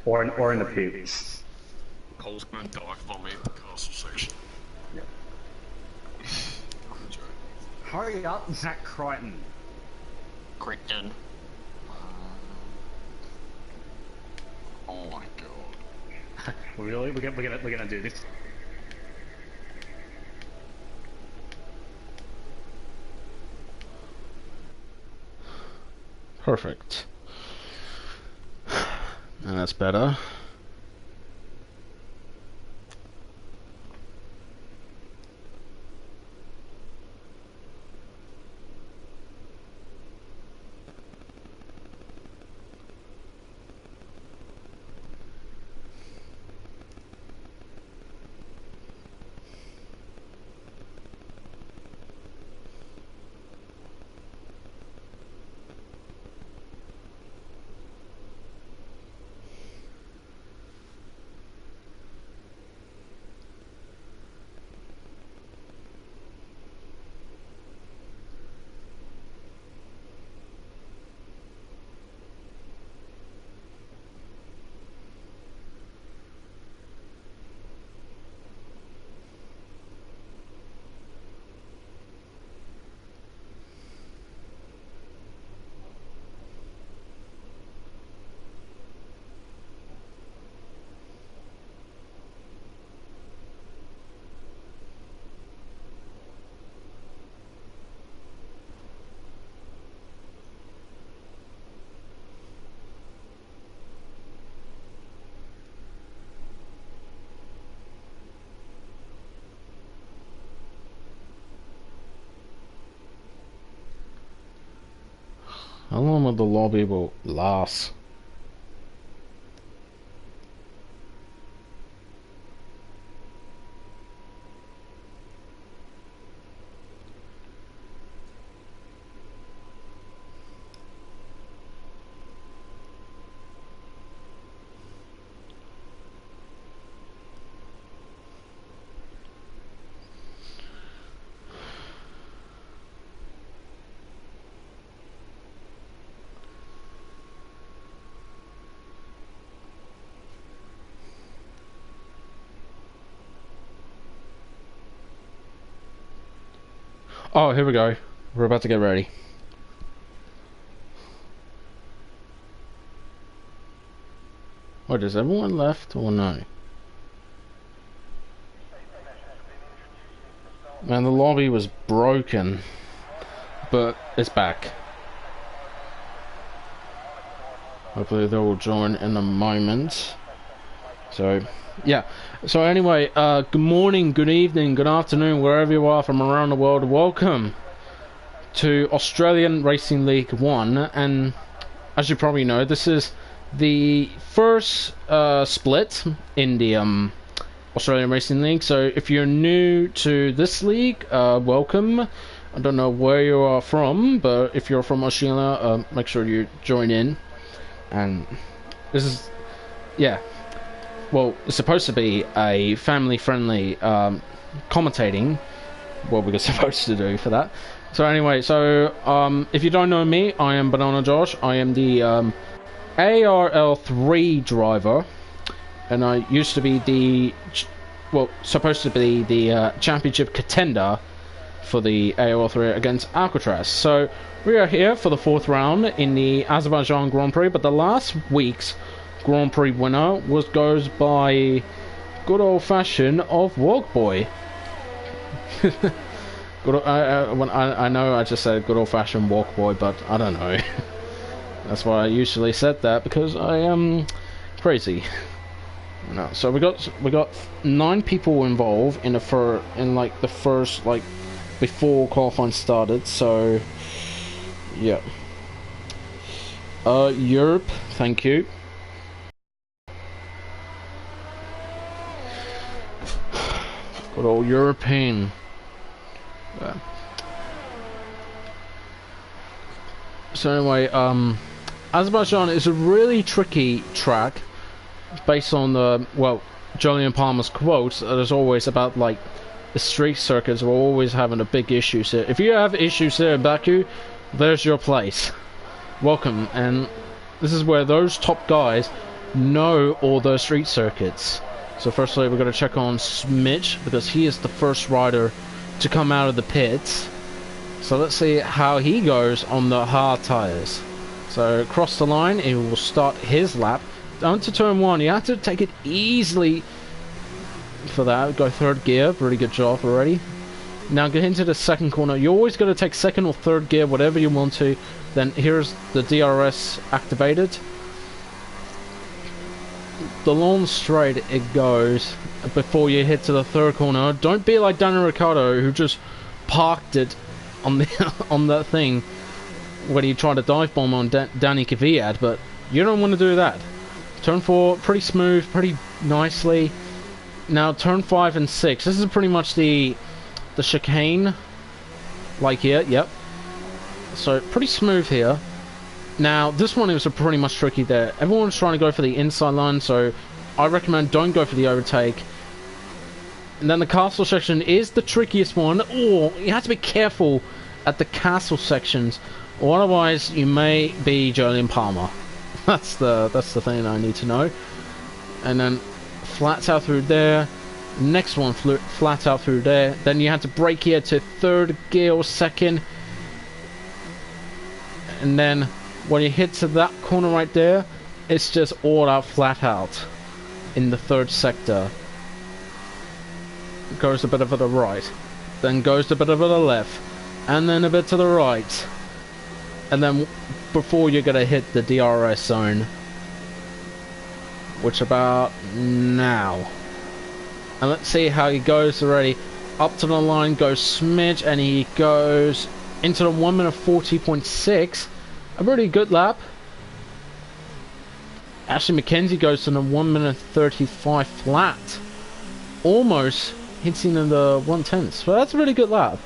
or in the pubes. Cole's going to dark for me in the castle section. Yeah. I'm a joke. Hurry up, Zach Crichton. Crichton. Oh my god. Really? We're gonna do this? Perfect. And that's better. How long will the lobby will last? Oh, here we go. We're about to get ready. Wait, is everyone left or no? Man, the lobby was broken, but it's back. Hopefully they will join in a moment. So, yeah. So anyway, good morning, good evening, good afternoon, wherever you are from around the world. Welcome to Australian Racing League 1. And as you probably know, this is the first split in the Australian Racing League. So if you're new to this league, welcome. I don't know where you are from, but if you're from Australia, make sure you join in. And this is, yeah, well, it's supposed to be a family-friendly commentating, what we're supposed to do for that. So anyway, so if you don't know me, I am Banana Josh. I am the ARL1 driver, and I used to be the, well, supposed to be the championship contender for the ARL3 against Alcatraz. So we are here for the 4th round in the Azerbaijan Grand Prix, but the last week's Grand Prix winner goes by good old-fashioned of Walk Boy. I know I just said good old-fashioned Walk Boy, but I don't know. That's why I usually said that, because I am crazy. No, so we got 9 people involved in the first before qualifying started. So yeah, Europe, thank you. Good old European. So anyway, Azerbaijan is a really tricky track, based on the, well, Julian Palmer's quotes. There's always about like the street circuits are always having a big issues here. If you have issues here in Baku, there's your place. Welcome. And this is where those top guys know all the street circuits. So firstly, we're going to check on Smidge, because he is the first rider to come out of the pits. So let's see how he goes on the hard tires. So across the line, he will start his lap. Down to turn 1, you have to take it easily for that. Go third gear, pretty good job already. Now get into the second corner. You're always going to take second or third gear, whatever you want to. Then here's the DRS activated. The long straight it goes before you hit to the third corner. Don't be like Daniel Ricciardo, who just parked it on the on that thing when he tried to dive bomb on Danny Kvyat, but you don't want to do that. Turn 4, pretty smooth, pretty nicely. Now turn 5 and 6. This is pretty much the chicane, like here. Yep. So pretty smooth here. Now this one is pretty much tricky there. Everyone's trying to go for the inside line, so I recommend don't go for the overtake. And then the castle section is the trickiest one. Or you have to be careful at the castle sections, or otherwise you may be Julian Palmer. That's the thing I need to know. And then flats out through there. Next one flat out through there. Then you have to brake here to third gear or second. And then when you hit to that corner right there, it's just all out flat out in the third sector. Goes a bit of to the right, then goes a bit of to the left, and then a bit to the right, and then before you're gonna hit the DRS zone, which about now. And let's see how he goes already. Up to the line goes Smidge, and he goes into the 1 minute 40.6. A pretty good lap. Ashley McKenzie goes to the 1 minute 35 flat. Almost hitting in the 1/10. So that's a really good lap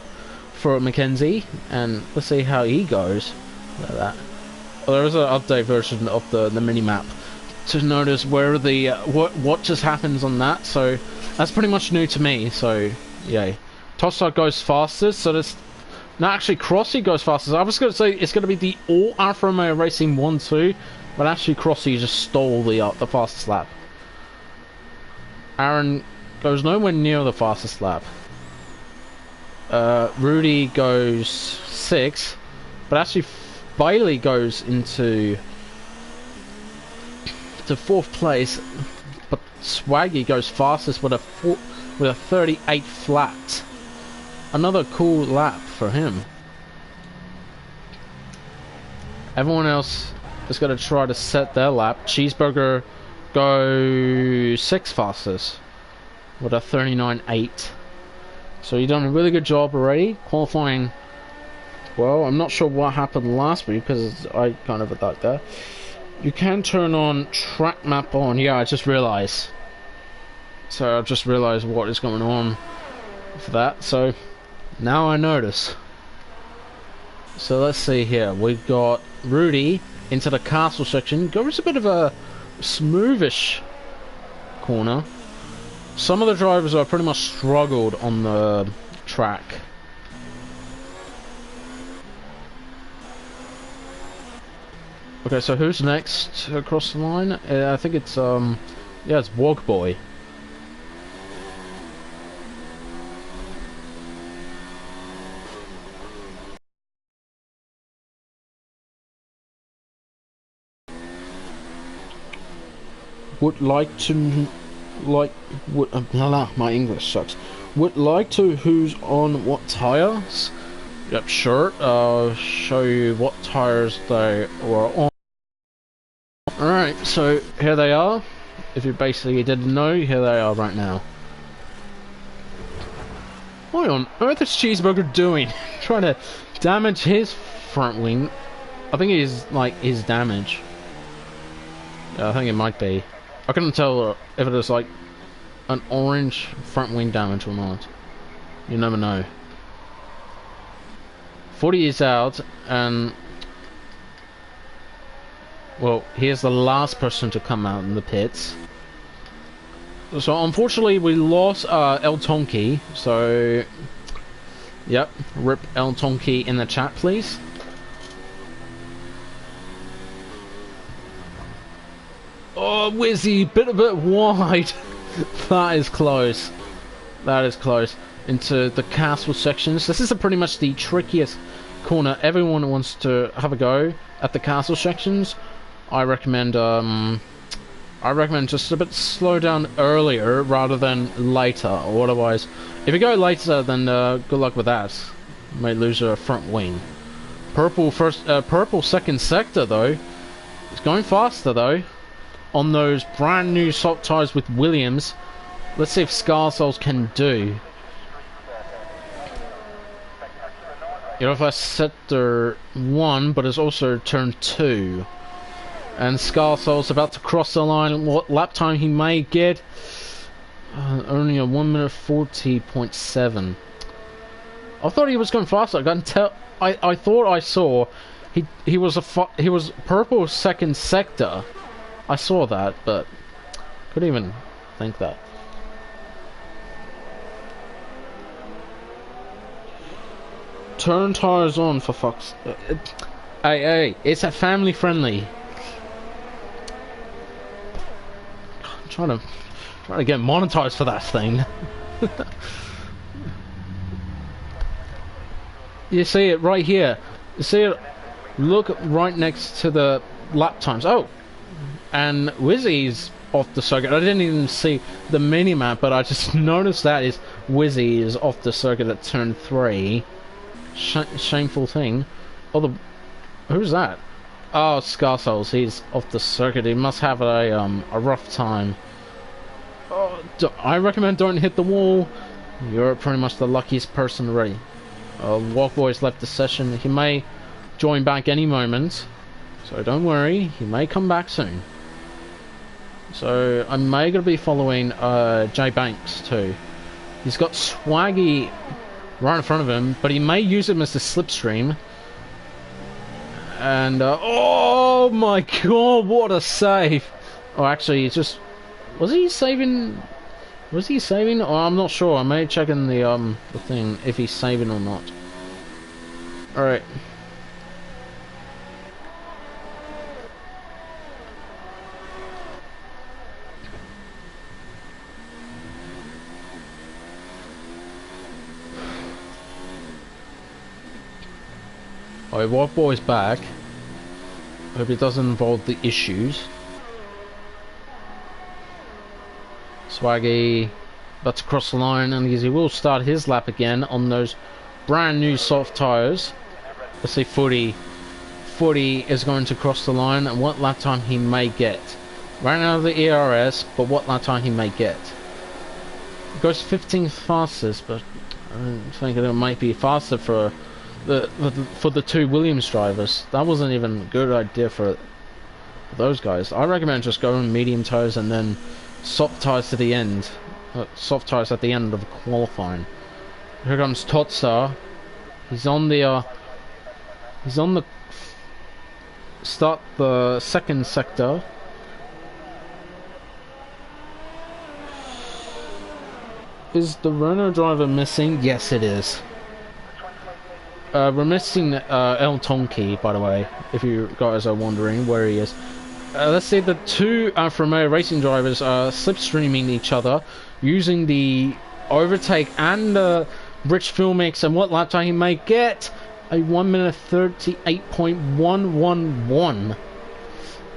for McKenzie. And let's see how he goes. Look at that. Well, there is an update version of the mini map to notice where the what just happens on that. So that's pretty much new to me. So yay. Tossart goes fastest. So this. No, actually, Crossy goes fastest. I was going to say it's going to be the all Alfa Romeo Racing 1-2, but actually Crossy just stole the fastest lap. Aaron goes nowhere near the fastest lap. Rudy goes 6, but actually Bailey goes into to 4th place, but Swaggy goes fastest with a 38 flat. Another cool lap for him. Everyone else is going to try to set their lap. Cheeseburger goes 6th fastest with a 39.8. So you've done a really good job already. Qualifying, well, I'm not sure what happened last week because I kind of attacked there. You can turn on track map on. Yeah, I just realized. So I just realized what is going on for that. So now I notice. So let's see here. We've got Rudy into the castle section. Goes a bit of a smoothish corner. Some of the drivers are pretty much struggled on the track. Okay, so who's next across the line? I think it's yeah, it's Wogboy. Would like to my English sucks. Would like to who's on what tires? Yep, sure. I'll show you what tires they were on. Alright, so here they are. If you basically didn't know, here they are right now. What on earth is Cheeseburger doing? Trying to damage his front wing. I think he's like his damage. Yeah, I think it might be. I couldn't tell if it was like an orange front wing damage or not. You never know. 40 is out, and well, here's the last person to come out in the pits. So unfortunately, we lost El Tonki. So, yep, rip El Tonki in the chat, please. Oh, Wizzy, bit wide. That is close. That is close. Into the castle sections. This is pretty much the trickiest corner. Everyone wants to have a go at the castle sections. I recommend just a bit slow down earlier rather than later, or otherwise, if you go later, then good luck with that. You might lose your front wing. Purple second sector though. It's going faster though. On those brand new soft tires with Williams. Let's see if Scar Souls can do. You know, if I sector 1, but it's also turn 2. And Scar Soul's about to cross the line. What lap time he may get? Only a 1 minute 40.7. I thought he was going faster. I thought I saw he was purple second sector. I saw that, but couldn't even think that. Turn tires on for fuck's. Hey, it's a family friendly. I'm trying to get monetized for that thing. You see it right here. You see it. Look right next to the lap times. Oh, and Wizzy's off the circuit. I didn't even see the mini map, but I just noticed that is Wizzy is off the circuit at turn 3. Shameful thing. Oh, who's that? Oh, Scar Souls. He's off the circuit. He must have a rough time. Oh, I recommend don't hit the wall. You're pretty much the luckiest person already. Walkboy's left the session. He may join back any moment, so don't worry. He may come back soon. So I may gonna be following Jay Banks too. He's got Swaggy right in front of him, but he may use him as the slipstream. And oh my god, what a save! Oh, actually, it's just was he saving? Was he saving? Oh, I'm not sure. I may check in the thing if he's saving or not. All right. Alright, Walkboy's back. Hope it doesn't involve the issues. Swaggy about to cross the line, and he will start his lap again on those brand new soft tires. Let's see, Footy is going to cross the line, and what lap time he may get. Ran out of the ERS, but what lap time he may get. It goes 15th fastest, but I think it might be faster for the two Williams drivers. That wasn't even a good idea for those guys. I recommend just going medium tires and then soft tires to the end. Soft tires at the end of qualifying. Here comes Totsa. He's on the start the second sector. Is the Renault driver missing? Yes, it is. We're missing El Tonki, by the way, if you guys are wondering where he is. Let's see, the two Alfa Romeo racing drivers are slipstreaming each other using the overtake and the rich fuel mix, and what lap time he may get? A 1 minute 38.111.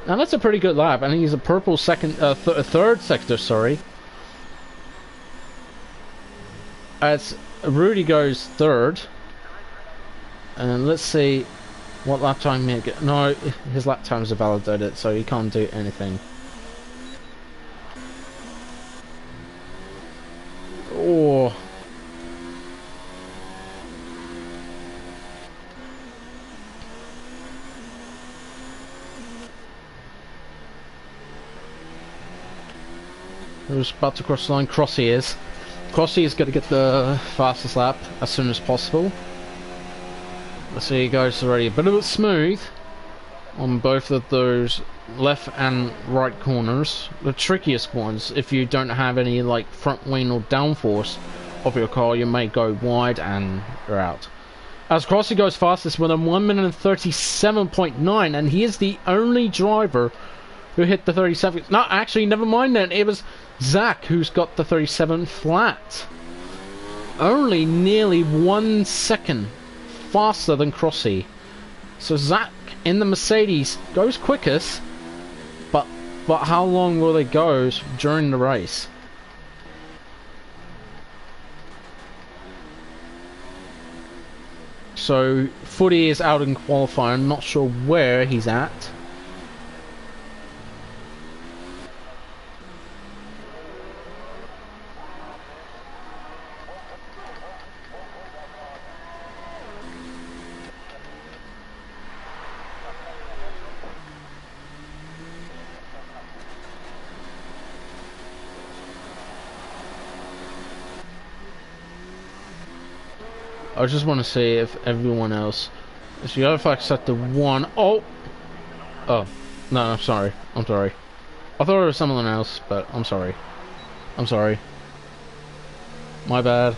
Now that's a pretty good lap, and he's a purple third sector, sorry. As Rudy goes third. And let's see what lap time he get. No, his lap times are validated, so he can't do anything. Oh. Who's about to cross the line? Crossy is. Crossy is going to get the fastest lap as soon as possible. Let's see, he goes already a bit of it smooth on both of those left and right corners. The trickiest ones, if you don't have any like front wing or downforce of your car, you may go wide and you're out. As Crossy goes fastest with a 1 minute and 37.9, and he is the only driver who hit the 37. No, actually, never mind then. It was Zach who's got the 37 flat. Only nearly 1 second faster than Crossy. So Zach in the Mercedes goes quickest, but how long will it go during the race? So Footy is out in qualifying, not sure where he's at. I just want to see if everyone else. So you if I set the one. Oh, no, I'm sorry. I'm sorry. I thought it was someone else, but I'm sorry. I'm sorry. My bad.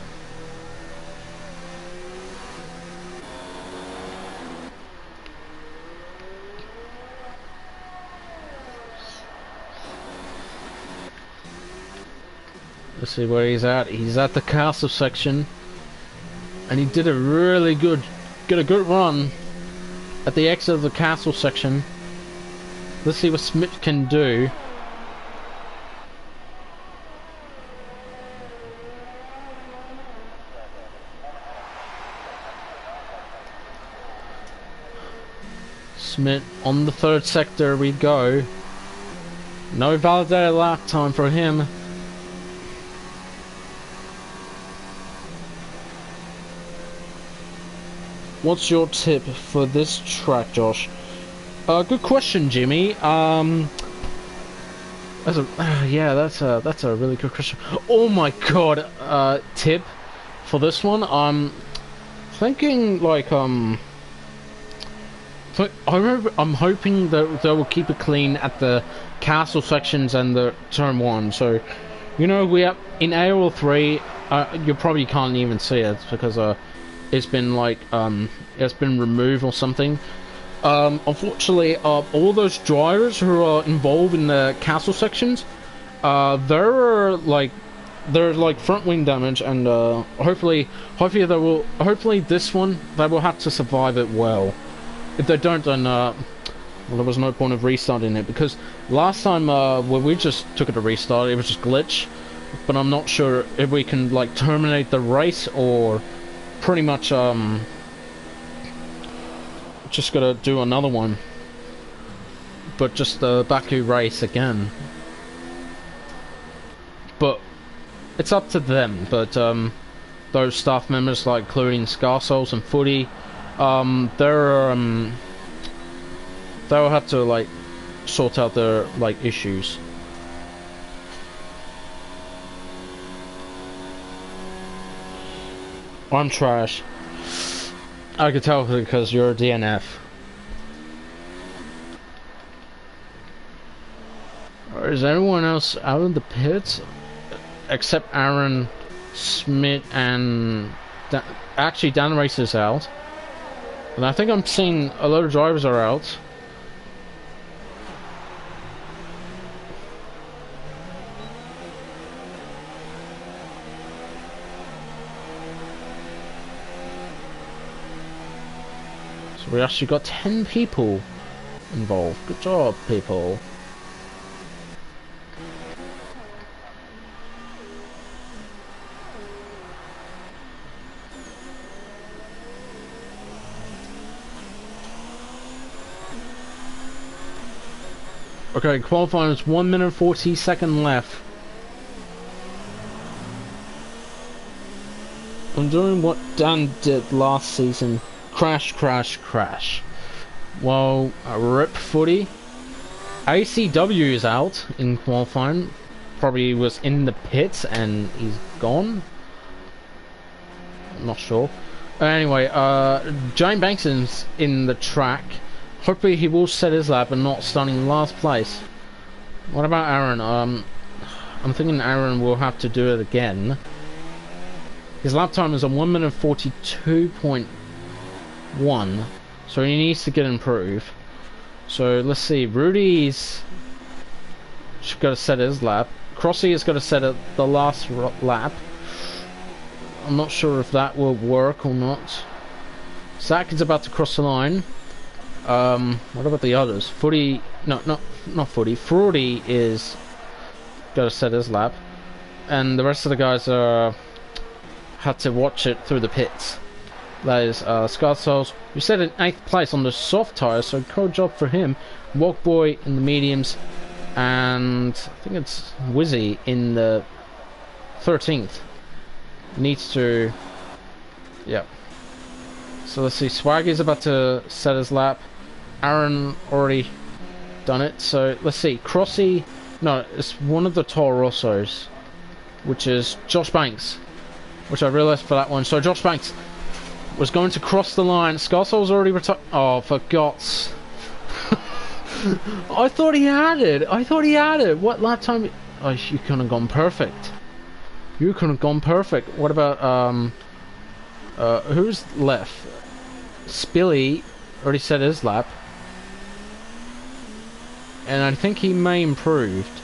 Let's see where he's at. He's at the castle section. And he did a really good run at the exit of the castle section. Let's see what Smith can do. Smith on the third sector we go. No validated lap time for him. What's your tip for this track, Josh? Good question, Jimmy. That's a really good question. Oh my god, tip for this one. I'm thinking like I'm hoping that they will keep it clean at the castle sections and the turn one. So, you know, we are in ARL3. You probably can't even see it because it's been like it's been removed or something. Unfortunately, all those drivers who are involved in the castle sections, they're like front wing damage, and hopefully this one they will have to survive it well. If they don't, then well, there was no point of restarting it, because last time when we just took it to restart, it was just glitch. But I'm not sure if we can like terminate the race or pretty much just gotta do another one, but just the Baku race again. But it's up to them. But those staff members, like including Scarsouls and Footy, they'll have to like sort out their like issues. I'm trash. I could tell because you're a DNF. Or is everyone else out of the pits? Except Aaron, Smith, and actually Dan Race is out. And I think I'm seeing a lot of drivers are out. We actually got 10 people involved. Good job, people. Okay, qualifying is 1 minute 40 seconds left. I'm doing what Dan did last season. Crash, crash, crash. Well, rip Footy. ACW is out in qualifying. Probably was in the pits and he's gone. I'm not sure. Anyway, Jane Banks is in the track. Hopefully he will set his lap and not starting last place. What about Aaron? I'm thinking Aaron will have to do it again. His lap time is a 1 minute 42.1, so he needs to get improved. So let's see, Rudy's She's got to set his lap. Crossy is going to set it the last lap. I'm not sure if that will work or not. Zach is about to cross the line. What about the others? Footy, no, not Footy. Fraudy is got to set his lap, and the rest of the guys had to watch it through the pits. That is Scar Souls, who set in 8th place on the soft tyres, so good job for him. Walk Boy in the mediums, and I think it's Wizzy in the 13th. Needs to, yeah. So let's see, Swaggy's about to set his lap. Aaron already done it, so let's see. Crossy, no, it's one of the Toro Rossos, which is Josh Banks, which I realised for that one. So Josh Banks was going to cross the line. Scarsoul's already retired. Oh, for God's... I thought he had it. I thought he had it. What lap time? Oh, you couldn't have gone perfect. You couldn't have gone perfect. What about, who's left? Spilly already set his lap. And I think he may improved.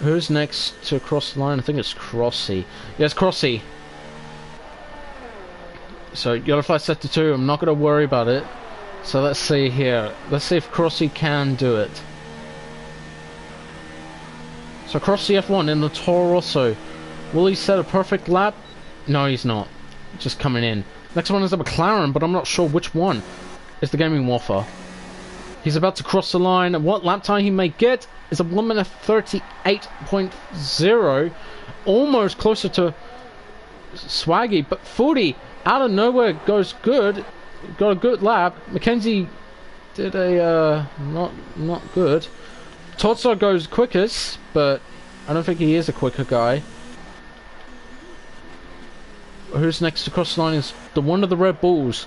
Who's next to cross the line? I think it's Crossy. Yes, Crossy. So yellow flag set to 2. I'm not going to worry about it. So let's see here. Let's see if Crossy can do it. So Crossy F1 in the Toro Rosso. Will he set a perfect lap? No, he's not. Just coming in. Next one is a McLaren, but I'm not sure which one. It's the Gaming Waffle. He's about to cross the line, and what lap time he may get is a 1 minute 38.0. Almost closer to Swaggy, but Footy out of nowhere goes good. Got a good lap. Mackenzie did a not good. Totso goes quickest, but I don't think he is a quicker guy. Who's next to cross the line is the one of the Red Bulls.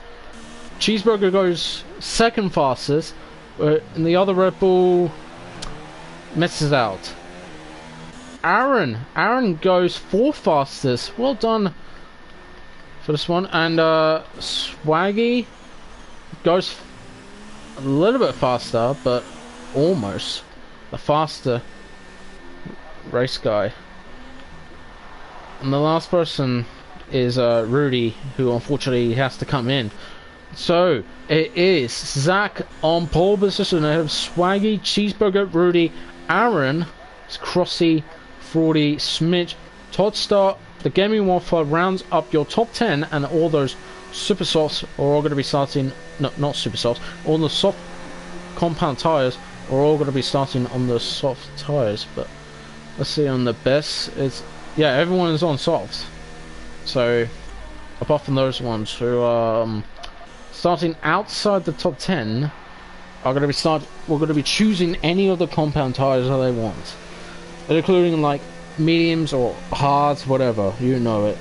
Cheeseburger goes second fastest, and the other Red Bull misses out. Aaron goes fourth fastest. Well done for this one. And Swaggy goes a little bit faster, but almost the faster race guy. And the last person is Rudy, who unfortunately has to come in. So it is Zach on pole position ahead of Swaggy, Cheeseburger, Rudy, Aaron, Crossy, Fraudy, Smidge, Toddstar. The Gaming Waffle rounds up your top 10, and all those super softs are all going to be starting. No, not super softs. All the soft compound tires are all going to be starting on the soft tires. But let's see on the best. It's yeah, everyone is on softs. So apart from those ones who starting outside the top 10 are going to be we're going to be choosing any of the compound tires that they want, including like mediums or hards, whatever, you know it.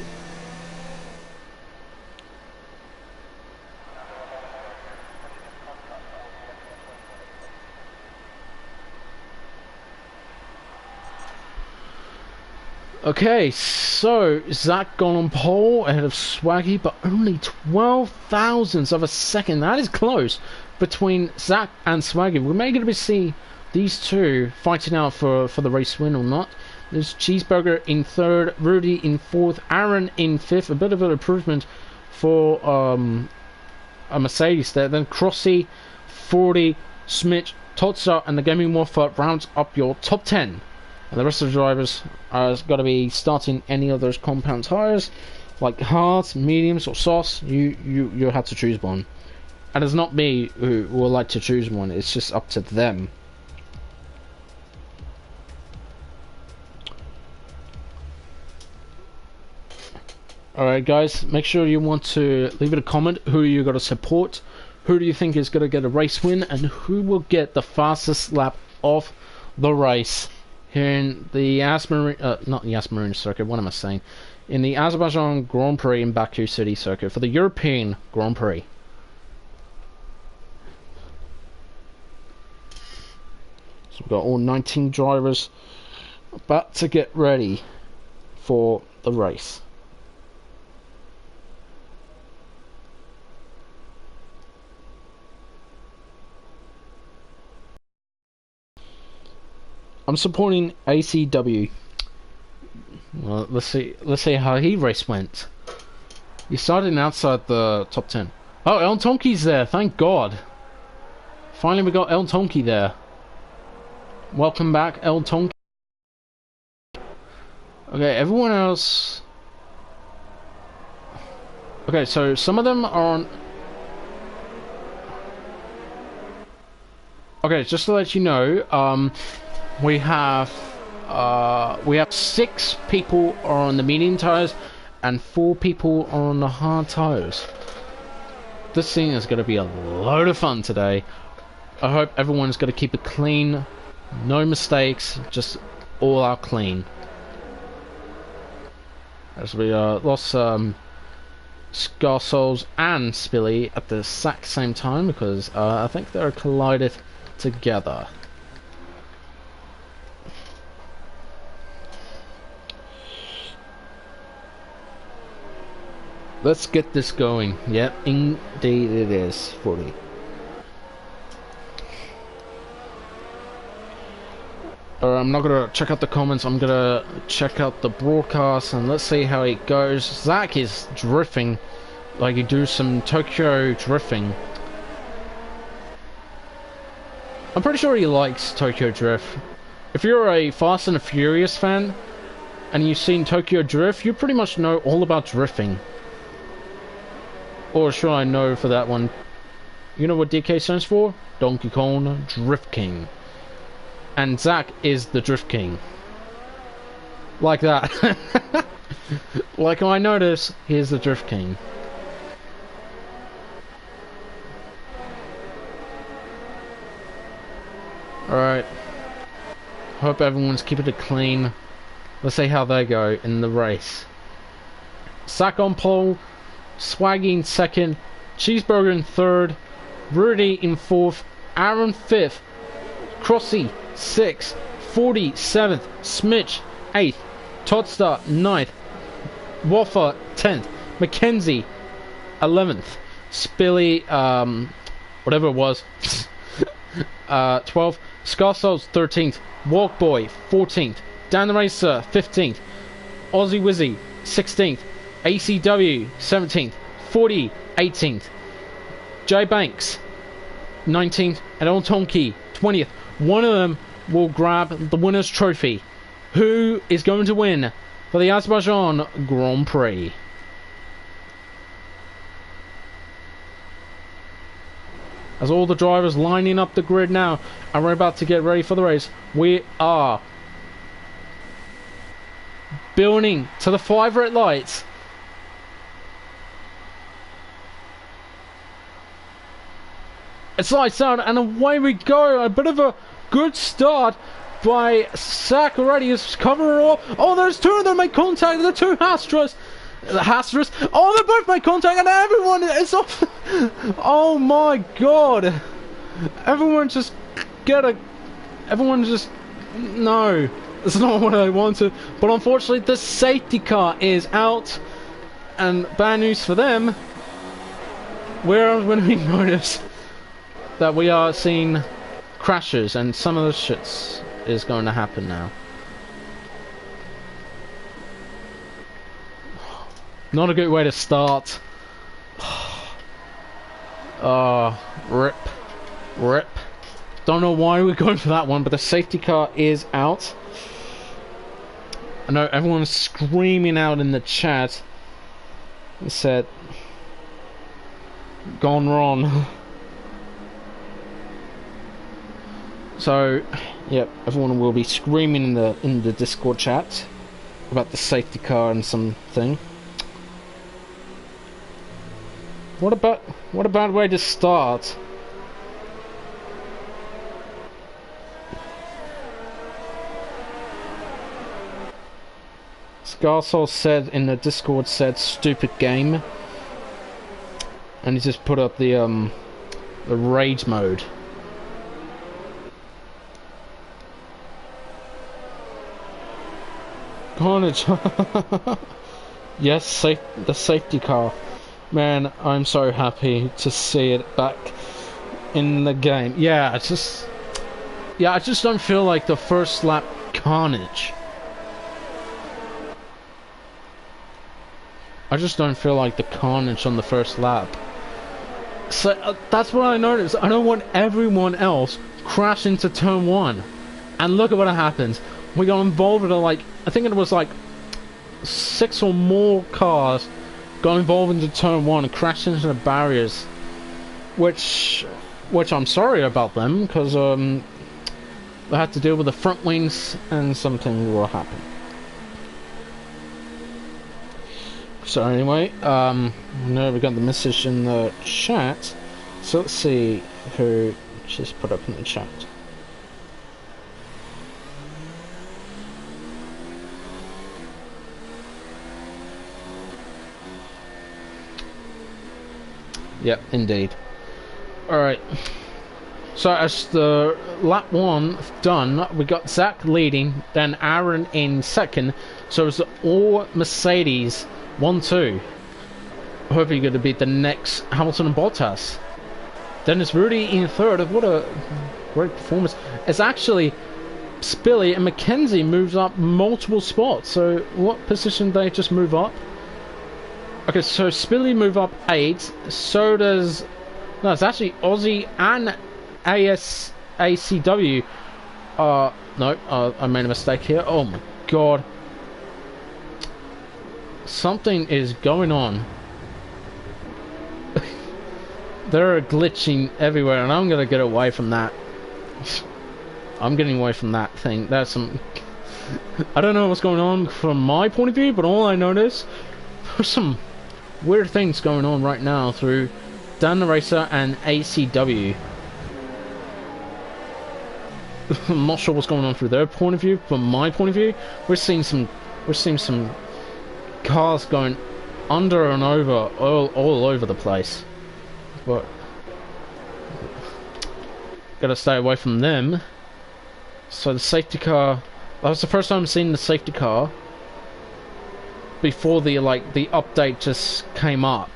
Okay, so Zach gone on pole ahead of Swaggy, but only 12 thousandths of a second. That is close between Zach and Swaggy. We may going to see these two fighting out for the race win or not. There's Cheeseburger in 3rd, Rudy in 4th, Aaron in 5th. A bit of an improvement for a Mercedes there. Then Crossy, 40, Smith, Totsa, and the Gaming Waffle rounds up your top 10. And the rest of the drivers are going to be starting any of those compound tires, like hards, mediums, or softs. You have to choose one, and it's not me who will like to choose one. It's just up to them. Alright guys, make sure you want to leave it a comment who you're going to support, who do you think is going to get a race win, and who will get the fastest lap of the race here in the not the Asmarine circuit, what am I saying? In the Azerbaijan Grand Prix in Baku City circuit for the European Grand Prix. So we've got all 19 drivers about to get ready for the race. I'm supporting ACW. Well, let's see how he race went. He started outside the top 10. Oh, El Tonki's there, thank God. Finally we got El Tonki there. Welcome back, El Tonki. Okay, everyone else... Okay, so some of them are on... Okay, just to let you know, we have 6 people on the medium tires and 4 people on the hard tires. This thing is going to be a load of fun today. I hope everyone's going to keep it clean, no mistakes, just all out clean. As we lost Scarsouls and Spilly at the exact same time because I think they're collided together. Let's get this going. Yep, indeed it is. 40. I'm not gonna check out the comments, I'm gonna check out the broadcast and let's see how it goes. Zach is drifting, like you do some Tokyo drifting. I'm pretty sure he likes Tokyo Drift. If you're a Fast and the Furious fan and you've seen Tokyo Drift, you pretty much know all about drifting. Or should I know for that one? You know what DK stands for? Donkey Kong Drift King. And Zach is the Drift King. Like that. Like I notice, he's the Drift King. Alright. Hope everyone's keeping it clean. Let's see how they go in the race. Zach on pole. Swaggy in second. Cheeseburger in third. Rudy in fourth. Aaron fifth. Crossy 6th, 40 7th, Smitch 8th, Todster 9th, Waffer 10th, Mackenzie 11th, Spilly whatever it was 12th, Scarsouls 13th, Walkboy 14th, Dan the Racer 15th, Aussie Wizzy 16th, ACW 17th, 40 18th, J Banks 19th, and El Tonki 20th. One of them will grab the winner's trophy. Who is going to win for the Azerbaijan Grand Prix? As all the drivers lining up the grid now, and we're about to get ready for the race, we are building to the 5 red lights. It's lights out and away we go. A bit of a good start by Zach already. Is covering it up. Oh, there's 2 of them make contact. The 2 Astras. The Astras. Oh, they both make contact and everyone is off. Oh my God. Everyone just no. It's not what I wanted. But unfortunately the safety car is out. And bad news for them. Where when we notice that we are seeing crashes and some of the shits is going to happen now. Not a good way to start. Rip. Don't know why we're going for that one, but the safety car is out. I know everyone's screaming out in the chat. It said, gone wrong. So, yep, everyone will be screaming in the Discord chat about the safety car and something. What a bad way to start. Scarsoul said in the Discord stupid game, and he just put up the rage mode. Carnage. Yes, the safety car. Man, I'm so happy to see it back in the game. Yeah, it's just Yeah, I just don't feel like the first lap carnage. I just don't feel like the carnage on the first lap. So that's what I noticed. I don't want everyone else crash into turn 1. And look at what happened. We got involved with like, I think it was like 6 or more cars got involved into turn 1 and crashed into the barriers. Which I'm sorry about them, because I had to deal with the front wings and something will happen. So anyway, now we got the message in the chat. So let's see who just put up in the chat. Yep, indeed. Alright. So as the lap 1 done, we got Zach leading, then Aaron in second. So it's all Mercedes 1-2. Hopefully going to beat the next Hamilton and Bottas. Then it's Rudy in third. What a great performance. It's actually Spilly and Mackenzie moves up multiple spots. So what position did they just move up? Okay, so Spilly move up 8. So does... No, it's actually Aussie and ACW. No, I made a mistake here. Oh my god. Something is going on. They're glitching everywhere, and I'm gonna get away from that. I'm getting away from that thing. That's some... I don't know what's going on from my point of view, but all I notice, there's some weird things going on right now through Dan the Racer and ACW. I'm not sure what's going on through their point of view. From my point of view, we're seeing some cars going under and over, all over the place. But gotta stay away from them. So the safety car, that was the first time I've seen the safety car before the update just came up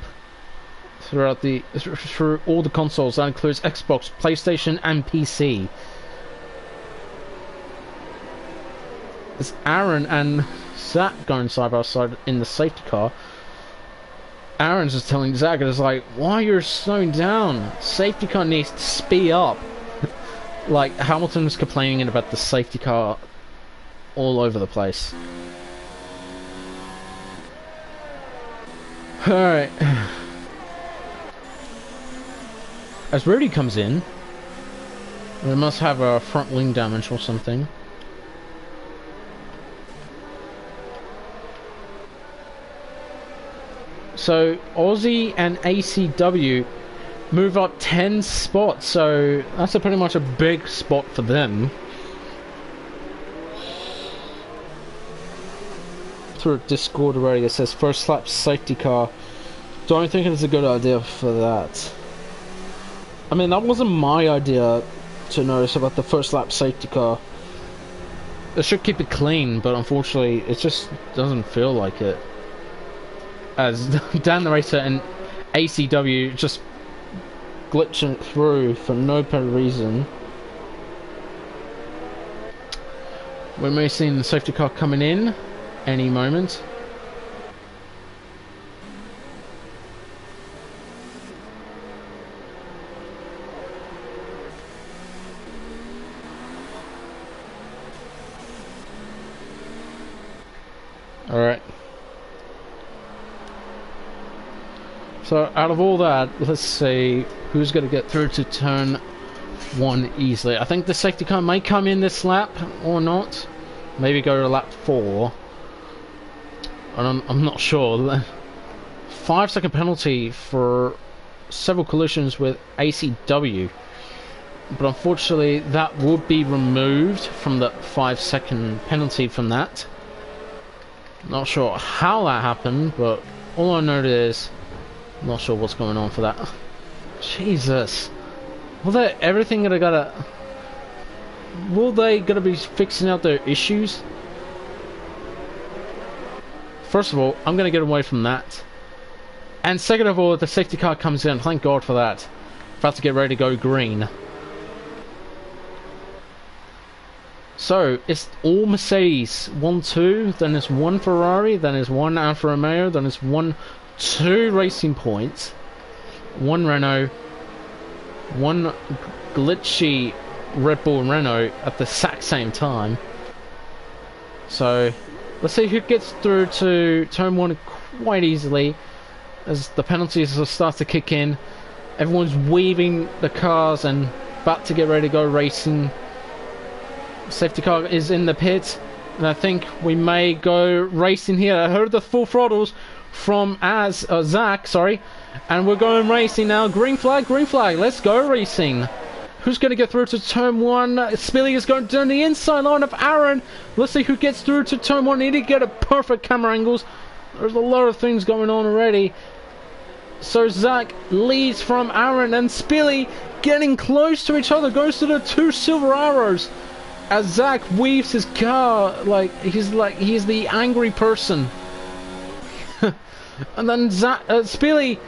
through all the consoles. That includes Xbox, PlayStation and PC. It's Aaron and Zach going side by side in the safety car. Aaron's just telling Zach, it's like, why you're slowing down? Safety car needs to speed up. Like, Hamilton's complaining about the safety car all over the place. Alright. As Rudy comes in, we must have a front wing damage or something. So Aussie and ACW move up 10 spots, so that's pretty much a big spot for them. Through Discord already, it says first lap safety car. Don't think it's a good idea for that. I mean, that wasn't my idea to notice about the first lap safety car. It should keep it clean, but unfortunately it just doesn't feel like it. As Dan the Racer and ACW just glitching through for no apparent reason. We may see the safety car coming in any moment. Alright. So out of all that, let's see who's going to get through to turn 1 easily. I think the safety car may come in this lap or not. Maybe go to lap 4. I'm not sure. 5-second penalty for several collisions with ACW. But unfortunately that would be removed from the 5-second penalty from that. Not sure how that happened, but all I know is not sure what's going on for that. Jesus. Will they gonna be fixing out their issues? First of all, I'm gonna get away from that. And second of all, if the safety car comes in, thank God for that. About to get ready to go green. So it's all Mercedes, 1-2, then it's 1 Ferrari, then it's 1 Alfa Romeo, then it's 2 Racing Points, 1 Renault, 1 glitchy Red Bull and Renault at the exact same time. So let's see who gets through to turn 1 quite easily as the penalties will start to kick in. Everyone's weaving the cars and about to get ready to go racing. Safety car is in the pit, and I think we may go racing here. I heard the full throttles from Zach, sorry, and we're going racing now. Green flag, let's go racing. Who's going to get through to turn 1? Spilly is going down the inside line of Aaron. Let's see who gets through to turn 1. Need to get a perfect camera angles. There's a lot of things going on already. So Zach leads from Aaron, and Spilly getting close to each other, goes to the 2 silver arrows as Zach weaves his car like he's the angry person. And then Spilly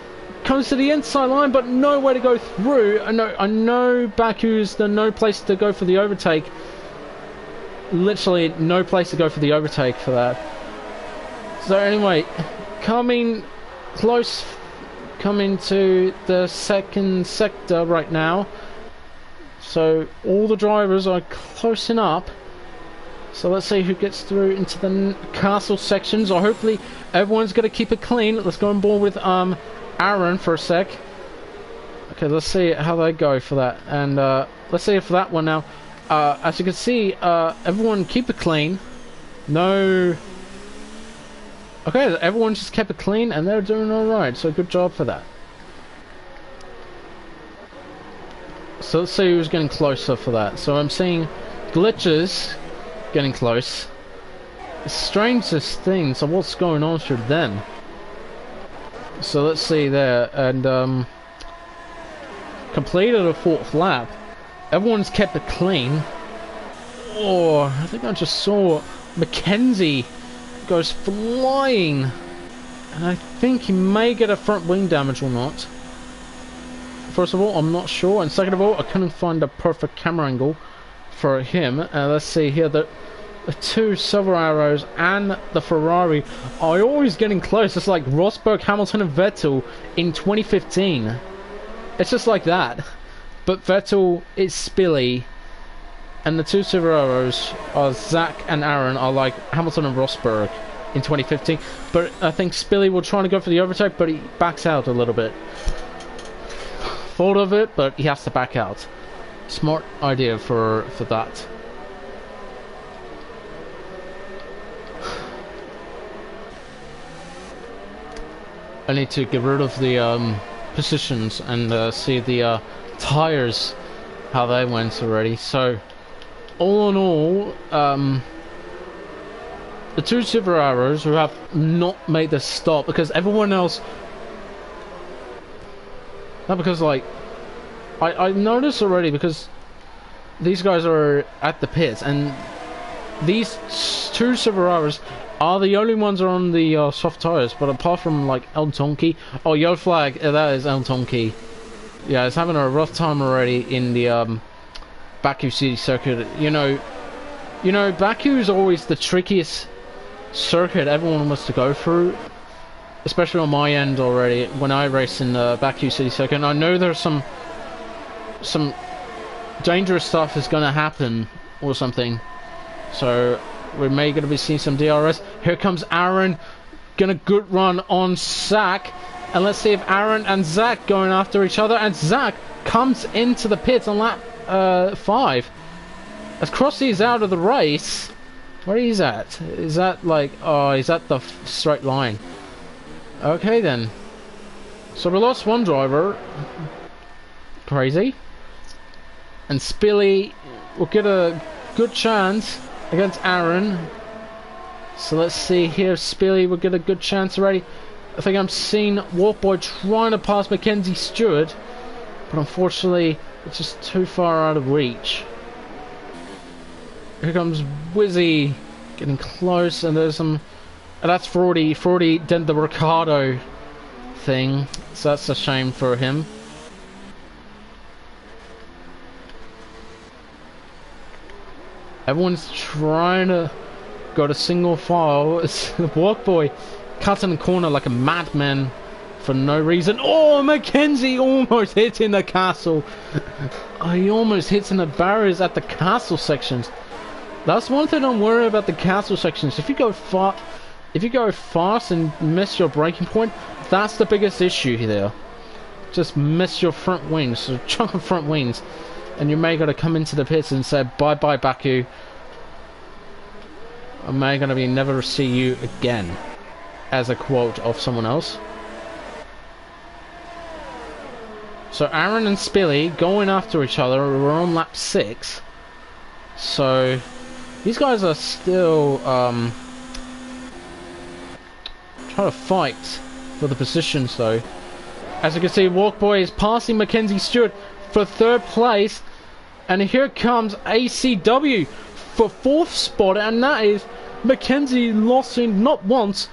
comes to the inside line, but nowhere to go through. I know Baku's the no place to go for the overtake. Literally no place to go for the overtake for that. So anyway, coming close, coming to the second sector right now. So all the drivers are closing up. So let's see who gets through into the castle sections. Or hopefully everyone's going to keep it clean. Let's go on board with Aaron for a sec. Okay, let's see how they go for that. And let's see for that one now. As you can see, everyone keep it clean. No. Okay, everyone just kept it clean and they're doing alright. So good job for that. So let's see who's getting closer for that. So I'm seeing glitches getting close. The strangest thing, so what's going on for them? So let's see there, and completed a 4th lap. Everyone's kept it clean. Oh, I think I just saw Mackenzie goes flying. And I think he may get a front wing damage or not. First of all, I'm not sure, and second of all, I couldn't find a perfect camera angle for him. Let's see here, the 2 silver arrows and the Ferrari are always getting close. It's like Rosberg, Hamilton and Vettel in 2015. It's just like that. But Vettel is Spilly, and the 2 silver arrows are Zach and Aaron are like Hamilton and Rosberg in 2015. But I think Spilly will try to go for the overtake, but he backs out a little bit. Thought of it, but he has to back out. Smart idea for that. I need to get rid of the positions and see the tires, how they went already. So all in all, the 2 silver arrows who have not made the stop because everyone else. Not because like I noticed already because these guys are at the pits and these 2 silver arrows are the only ones are on the soft tires, but apart from like El Tonki, oh yellow flag, that is El Tonki. Yeah, it's having a rough time already in the Baku City circuit. You know Baku is always the trickiest circuit everyone wants to go through. Especially on my end already, when I race in the Baku City Circuit. And I know there's some dangerous stuff is going to happen or something. So we may going to be seeing some DRS. Here comes Aaron, gonna good run on Zach. And let's see if Aaron and Zach going after each other. And Zach comes into the pits on lap 5. As Crossy is out of the race. Where he's at? Is that like, oh, he's at the straight line. Okay then. So we lost one driver. Crazy. And Spilly will get a good chance against Aaron. So let's see here. Spilly will get a good chance already. I think I'm seeing Warpboy trying to pass Mackenzie Stewart. But unfortunately, it's just too far out of reach. Here comes Wizzy getting close, and there's some. And that's 40 did the Ricardo thing, so that's a shame for him. Everyone's trying to go to single file. Walkboy cuts in the corner like a madman for no reason. Oh, Mackenzie almost hits in the castle. He almost hits in the barriers at the castle sections. That's one thing I'm worried about, the castle sections. If you go fast and miss your braking point, that's the biggest issue there. Just miss your front wings, a chunk of front wings, and you may gotta come into the pits and say bye bye Baku. I may gonna be never see you again, as a quote of someone else. So Aaron and Spilly going after each other. We're on lap 6. So these guys are still trying to fight for the positions though. As you can see, Walkboy is passing Mackenzie Stewart for 3rd place, and here comes ACW for 4th spot, and that is Mackenzie losing not once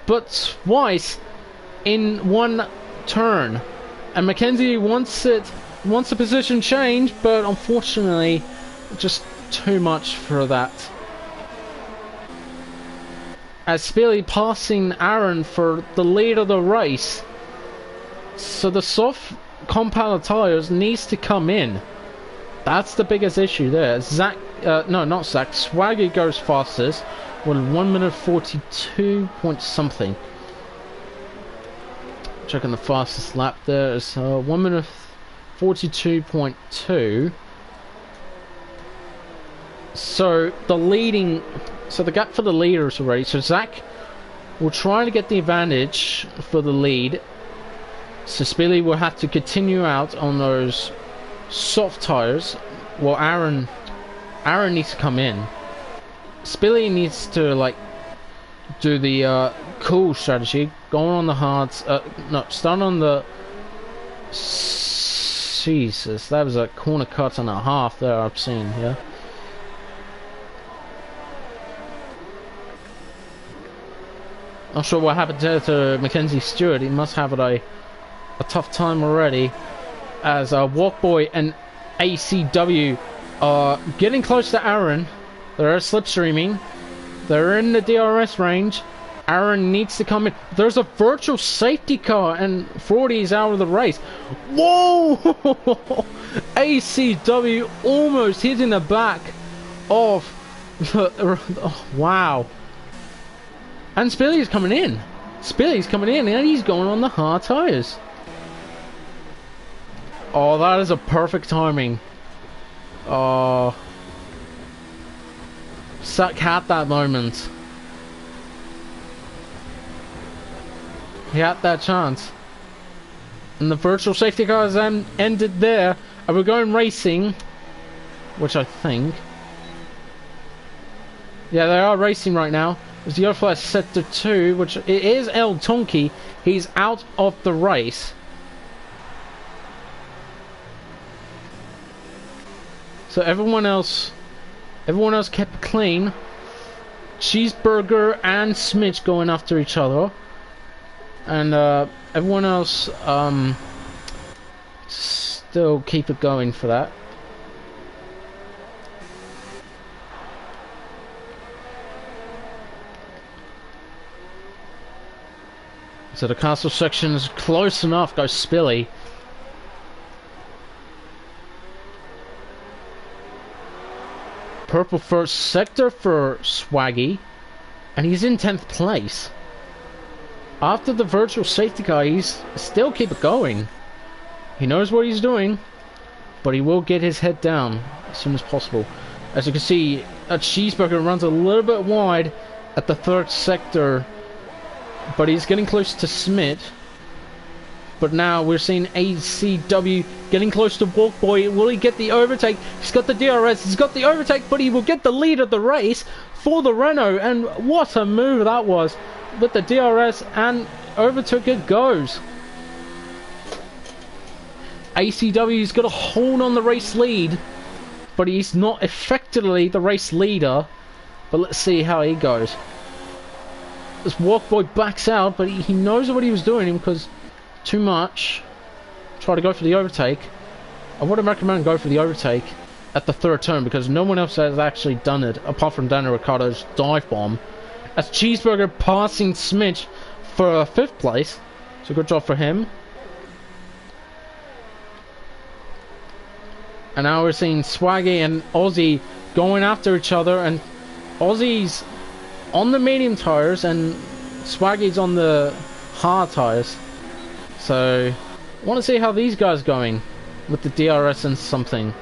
but twice in one turn. And Mackenzie wants the position change, but unfortunately just too much for that. As Spilly passing Aaron for the lead of the race. So the soft compound tires needs to come in. That's the biggest issue there. Zach, no, not Zach. Swaggy goes fastest with 1 minute 42 point something. Checking the fastest lap there is 1 minute 42.2. So the gap for the leader is already. So Zach will try to get the advantage for the lead. So Spilly will have to continue out on those soft tires. Well, Aaron needs to come in. Spilly needs to like do the cool strategy, going on the hards. No, start on the. Jesus, that was a corner cut and a half there. I've seen here. Not sure what happened there to Mackenzie Stewart. He must have it a tough time already, as Walkboy and ACW are getting close to Aaron. They're slipstreaming. They're in the DRS range. Aaron needs to come in. There's a virtual safety car, and 40 is out of the race. Whoa! ACW almost hitting the back of. Oh, wow. And Spilly's coming in. Spilly's coming in, and he's going on the hard tires. Oh, that is a perfect timing. Oh. Suck had that moment. He had that chance. And the virtual safety car has ended there. And we're going racing. Which I think. Yeah, they are racing right now. As the other sector 2, which it is El Tonki. He's out of the race. So everyone else kept clean. Cheeseburger and Smidge going after each other, and everyone else still keep it going for that. So the castle section is close enough. Goes Spilly. Purple first sector for Swaggy, and he's in 10th place. After the virtual safety car, he's still keep it going. He knows what he's doing, but he will get his head down as soon as possible. As you can see, a Cheeseburger runs a little bit wide at the 3rd sector, but he's getting close to Smith. But now we're seeing ACW getting close to Walkboy. Will he get the overtake? He's got the DRS, he's got the overtake, but he will get the lead of the race for the Renault. And what a move that was. With the DRS and overtook it goes. ACW's got a hold on the race lead, but he's not effectively the race leader. But let's see how he goes. This Walkboy backs out, but he knows what he was doing because too much. Try to go for the overtake. I wouldn't recommend go for the overtake at the third turn because no one else has actually done it apart from Daniel Ricciardo's dive bomb. As Cheeseburger passing Smith for 5th place, so good job for him. And now we're seeing Swaggy and Aussie going after each other, and Aussie's on the medium tires and Swaggy's on the hard tires. So I want to see how these guys are going with the DRS and something.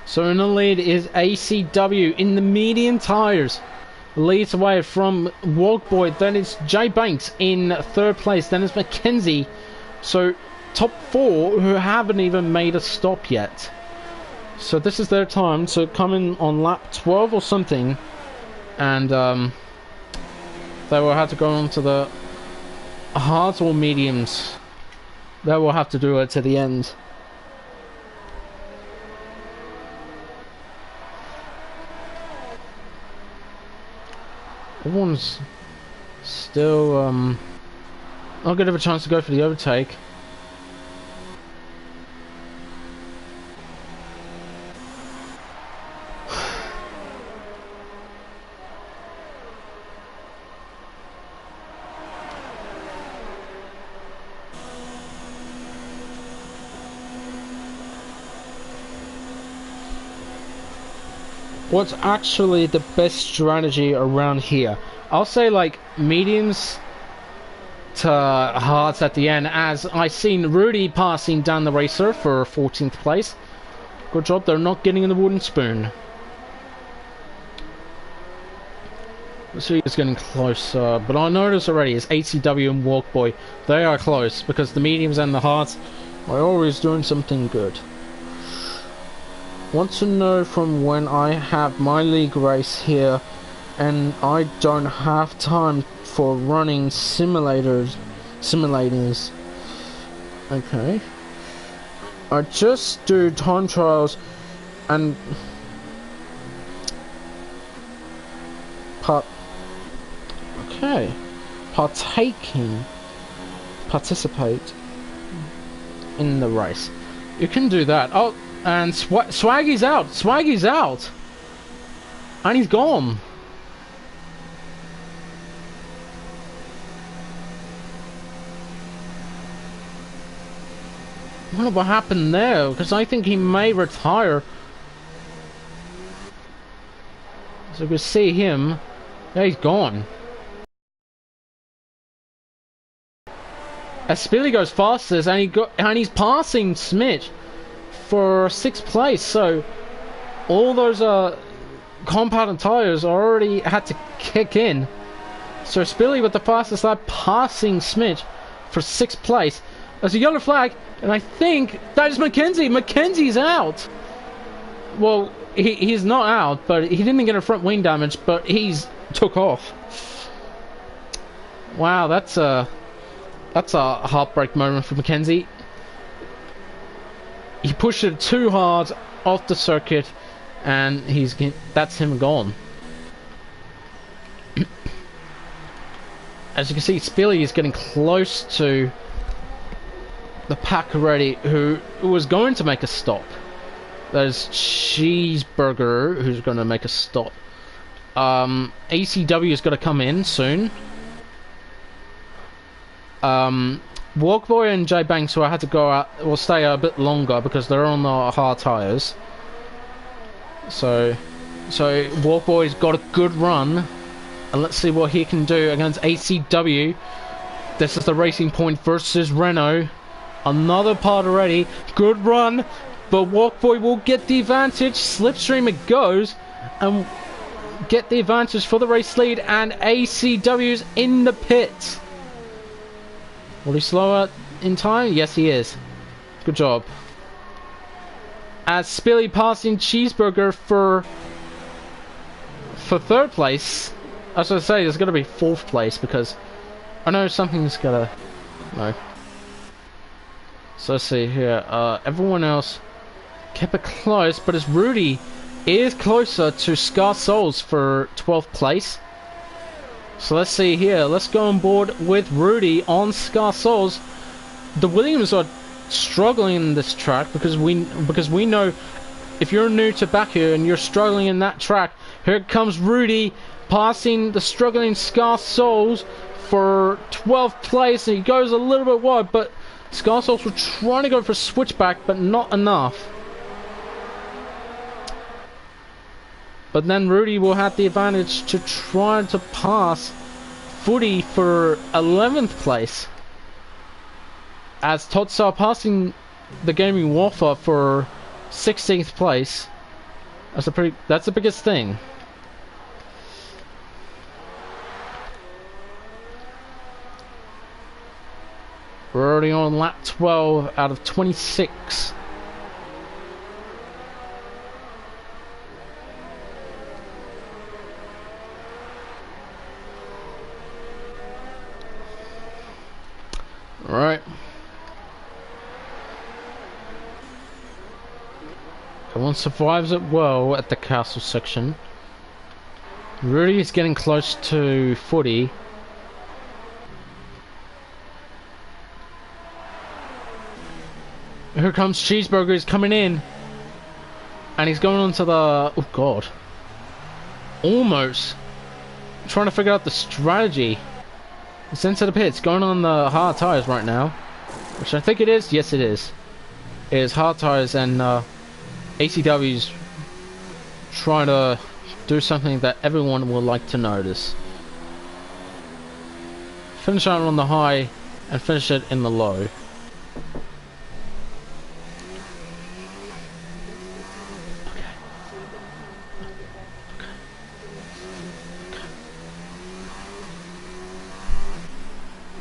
So in the lead is ACW in the medium tires. Leads away from Walkboy. Then it's Jay Banks in 3rd place. Then it's Mackenzie. So top 4 who haven't even made a stop yet. So this is their time to come in on lap 12 or something. And they will have to go on to the hards or mediums. They will have to do it to the end. Everyone's still not gonna have a chance to go for the overtake. What's actually the best strategy around here? I'll say like mediums to hards at the end, as I seen Rudy passing down the racer for 14th place. Good job, they're not getting in the wooden spoon. Let's see who's getting closer, but I notice already it's ACW and Walkboy. They are close because the mediums and the hards are always doing something good. Want to know from when I have my league race here and I don't have time for running simulators. Okay. I just do time trials and participate in the race. You can do that. Oh, and Swaggy's out. Swaggy's out. And he's gone. I wonder what happened there, because I think he may retire. So we see him. Yeah, he's gone. As Spilly goes fastest, and he's passing Smith for 6th place. So all those compound tires already had to kick in. So Spilly with the fastest lap, passing Smith for 6th place. There's a yellow flag, and I think that is Mackenzie. Mackenzie's out. Well, he's not out, but he didn't get a front wing damage, but he's took off. Wow, that's a heartbreak moment for Mackenzie. He pushed it too hard off the circuit, and that's him gone. As you can see, Spilly is getting close to the pack already, who was going to make a stop. There's Cheeseburger, who's going to make a stop. ACW is going to come in soon. Walkboy and Jay Banks, who I had to go out, will stay a bit longer because they're on the hard tires. So Walkboy's got a good run, and let's see what he can do against ACW. This is the Racing Point versus Renault. Another part already. Good run, but Walkboy will get the advantage. Slipstream it goes, and get the advantage for the race lead, and ACW's in the pit. Will he slow out in time? Yes, he is. Good job. As Spilly passing Cheeseburger for 3rd place. I was going to say, there's going to be 4th place because I know something's going to... No. So let's see here. Everyone else kept it close, but as Rudy is closer to Scar Souls for 12th place. So let's see here. Let's go on board with Rudy on Scar Souls. The Williams are struggling in this track because we know if you're new to Baku and you're struggling in that track, here comes Rudy passing the struggling Scar Souls for 12th place, and he goes a little bit wide, but Scar Souls were trying to go for a switchback, but not enough. But then Rudy will have the advantage to try to pass Footy for 11th place, as Totsa passing the Gaming Warfare for 16th place. That's the biggest thing. We're already on lap 12 out of 26. Alright. Everyone survives it well at the castle section. Rudy is getting close to Footy. Here comes Cheeseburger, he's coming in. And he's going on to the... oh god. Almost. Trying to figure out the strategy. It's into the pits, going on the hard tires right now. Which I think it is. Yes, it is. It is hard tires, and ACW's trying to do something that everyone will like to notice. Finish out on the high and finish it in the low.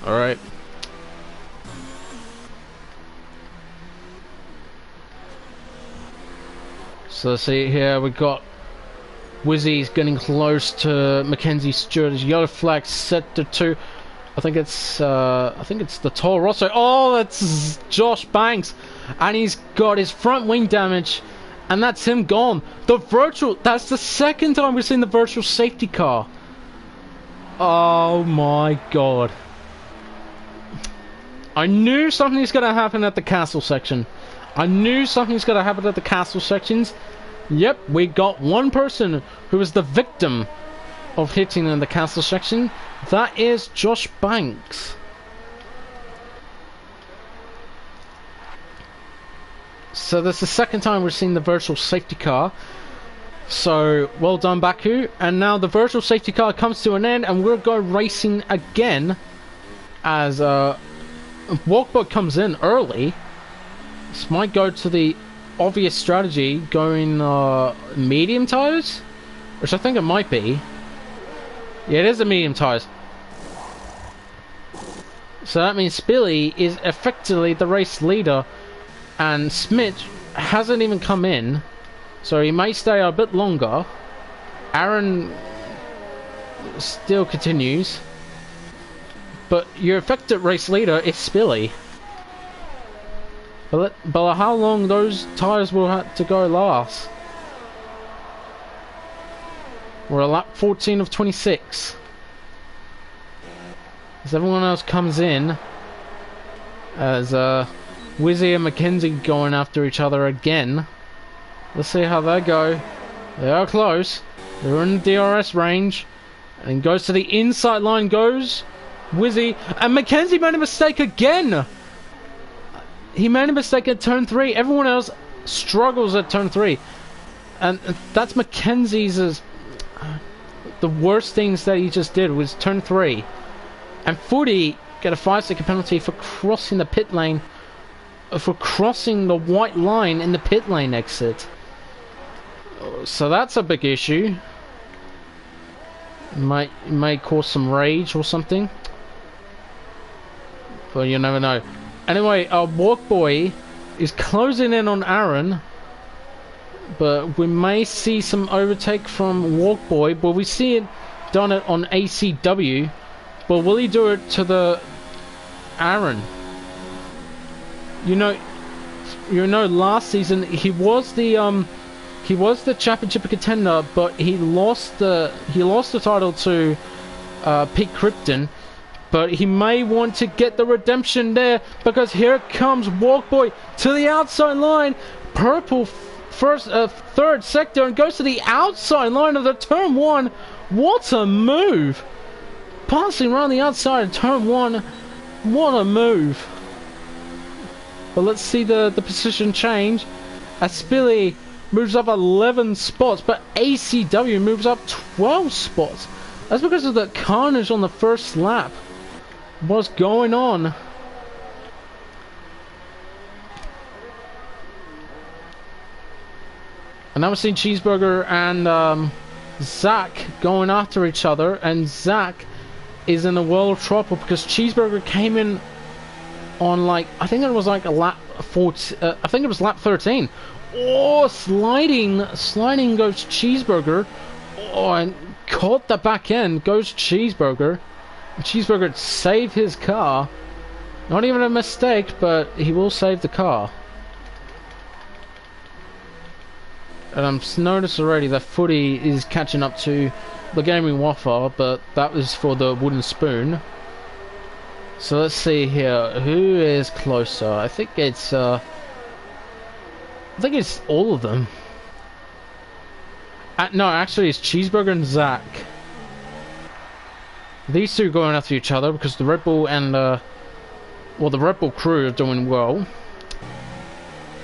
Alright. So let's see here, we got Wizzy's getting close to Mackenzie Stewart. His yellow flag set to 2. I think it's the Toro Rosso. Oh, that's Josh Banks, and he's got his front wing damage, and that's him gone. That's the second time we've seen the virtual safety car. Oh my god. I knew something's gonna happen at the castle section. I knew something's gonna happen at the castle sections. Yep, we got one person who was the victim of hitting in the castle section. That is Josh Banks. So that's the second time we've seen the virtual safety car. So well done, Baku. And now the virtual safety car comes to an end, and we'll go racing again as Walkbot comes in early. This might go to the obvious strategy, going medium tires, which I think it might be. Yeah, it is a medium tires. So that means Spilly is effectively the race leader, and Smith hasn't even come in, so he may stay a bit longer. Aaron still continues, but your effective race leader is Spilly. But how long those tires will have to go last? We're at lap 14 of 26. As everyone else comes in, as Wizzy and Mackenzie going after each other again. Let's see how they go. They are close. They're in the DRS range, and goes to the inside line. Goes Wizzy, and Mackenzie made a mistake again. He made a mistake at turn 3. Everyone else struggles at turn 3, and that's Mackenzie's. The worst things that he just did was turn 3, and Footy get a 5-second penalty for crossing the pit lane, for crossing the white line in the pit lane exit. So that's a big issue. May cause some rage or something, but you never know. Anyway, our Walk Boy is closing in on Aaron, but we may see some overtake from Walk Boy. But we see it on ACW, but will he do it to the Aaron? last season he was the championship contender, but he lost the title to Pete Crichton. But he may want to get the redemption there, because here comes Walkboy to the outside line. Purple third sector, and goes to the outside line of the turn 1. What a move! Passing around the outside of turn 1. What a move! But let's see the position change. As Spilly moves up 11 spots, but ACW moves up 12 spots. That's because of the carnage on the first lap. What's going on? And now we're seeing Cheeseburger and Zach going after each other, and Zach is in a world of trouble because Cheeseburger came in on, like, I think it was like a lap 14, I think it was lap 13. Oh, sliding goes Cheeseburger. Oh, and caught the back end goes Cheeseburger. Cheeseburger saved his car. Not even a mistake, but he will save the car. And I've noticed already that Footy is catching up to the Gaming Waffle, but that was for the wooden spoon. So let's see here, who is closer? I think it's all of them. No, actually it's Cheeseburger and Zach. These two are going after each other because the Red Bull and the Red Bull crew are doing well.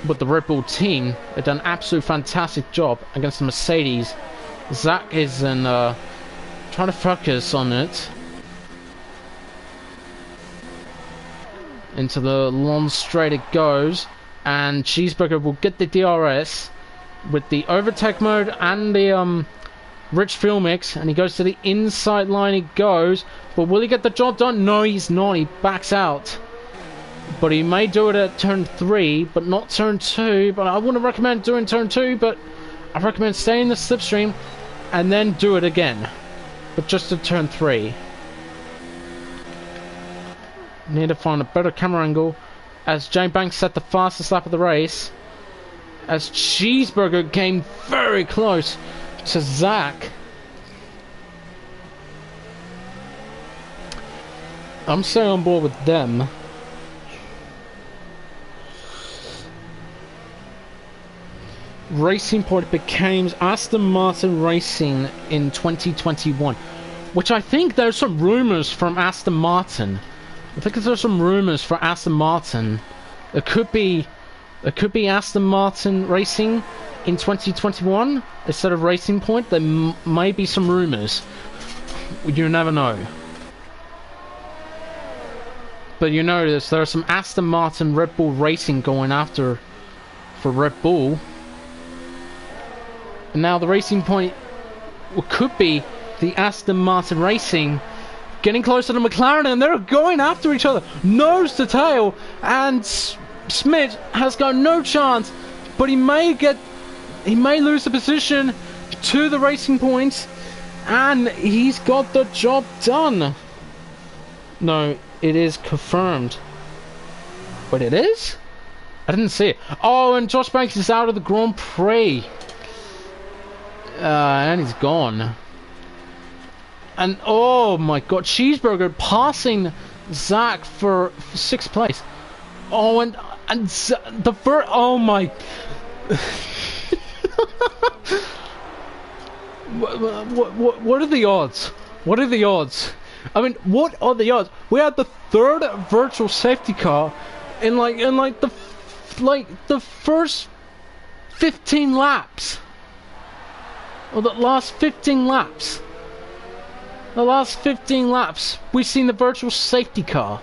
But the Red Bull team have done an absolute fantastic job against the Mercedes. Zach is trying to focus on it. Into the long straight it goes, and Cheeseburger will get the DRS with the overtake mode and the rich fuel mix, and he goes to the inside line. He goes, but will he get the job done? No, he's not. He backs out. But he may do it at turn 3, but not turn 2. But I wouldn't recommend doing turn 2, but I recommend staying in the slipstream and then do it again. But just at turn 3. Need to find a better camera angle as Jane Banks set the fastest lap of the race. As Cheeseburger came very close to Zach. I'm staying on board with them. Racing Point became Aston Martin Racing in 2021, which I think there's some rumors from Aston Martin. I think there's some rumors for Aston Martin. It could be Aston Martin Racing in 2021 instead of Racing Point. There may be some rumors. You never know. But you notice there's some Aston Martin Red Bull Racing going after for Red Bull. And now the Racing Point could be the Aston Martin Racing getting closer to McLaren, and they're going after each other nose to tail, and Smith has got no chance, but he may lose the position to the Racing Point, and he's got the job done. No, it is confirmed. But it is? I didn't see it. Oh, and Josh Banks is out of the Grand Prix. And he's gone. And oh my god, Cheeseburger passing Zach for 6th place. Oh, and the first, oh my. What are the odds? What are the odds? I mean, what are the odds? We had the 3rd virtual safety car in the first 15 laps. Or the last 15 laps. The last 15 laps, we've seen the virtual safety car.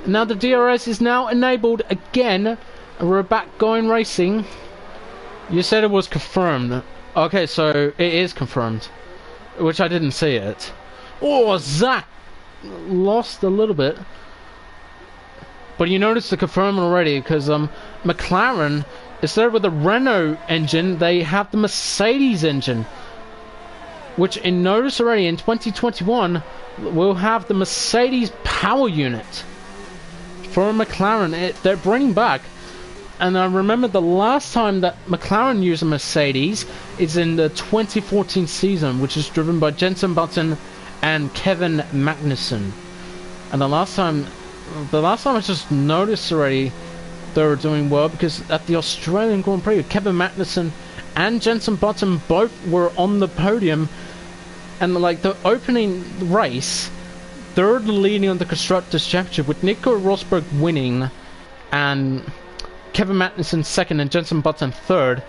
Now the DRS is now enabled again, and we're back going racing. You said it was confirmed. Okay, so it is confirmed, which I didn't see it. Oh, Zach lost a little bit. But you noticed the confirmed already, because McLaren, instead with the Renault engine, they have the Mercedes engine. Which, in notice already, in 2021, we'll have the Mercedes power unit. for McLaren. They're bringing back. And I remember the last time that McLaren used a Mercedes is in the 2014 season, which is driven by Jenson Button and Kevin Magnussen. And the last time I just noticed already they were doing well, because at the Australian Grand Prix, Kevin Magnussen and Jenson Button both were on the podium, and like the opening race, they're leading on the Constructors' Championship with Nico Rosberg winning and Kevin Magnussen second and Jenson Button third.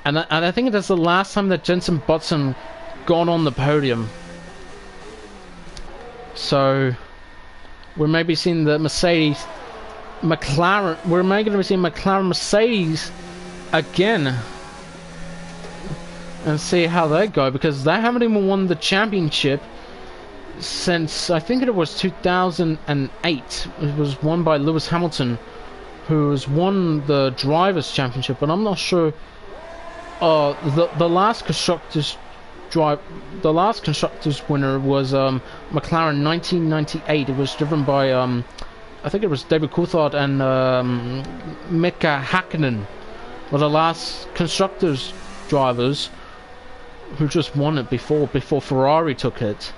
And I think that's the last time that Jenson Button got on the podium. So we're maybe seeing the McLaren, we're maybe going to be seeing McLaren Mercedes again and see how they go, because they haven't even won the championship since I think it was 2008. It was won by Lewis Hamilton, who has won the Drivers' Championship, but I'm not sure. The last constructors winner was McLaren 1998. It was driven by I think it was David Coulthard and Mika Hakkinen were the last constructors drivers who just won it before Ferrari took it.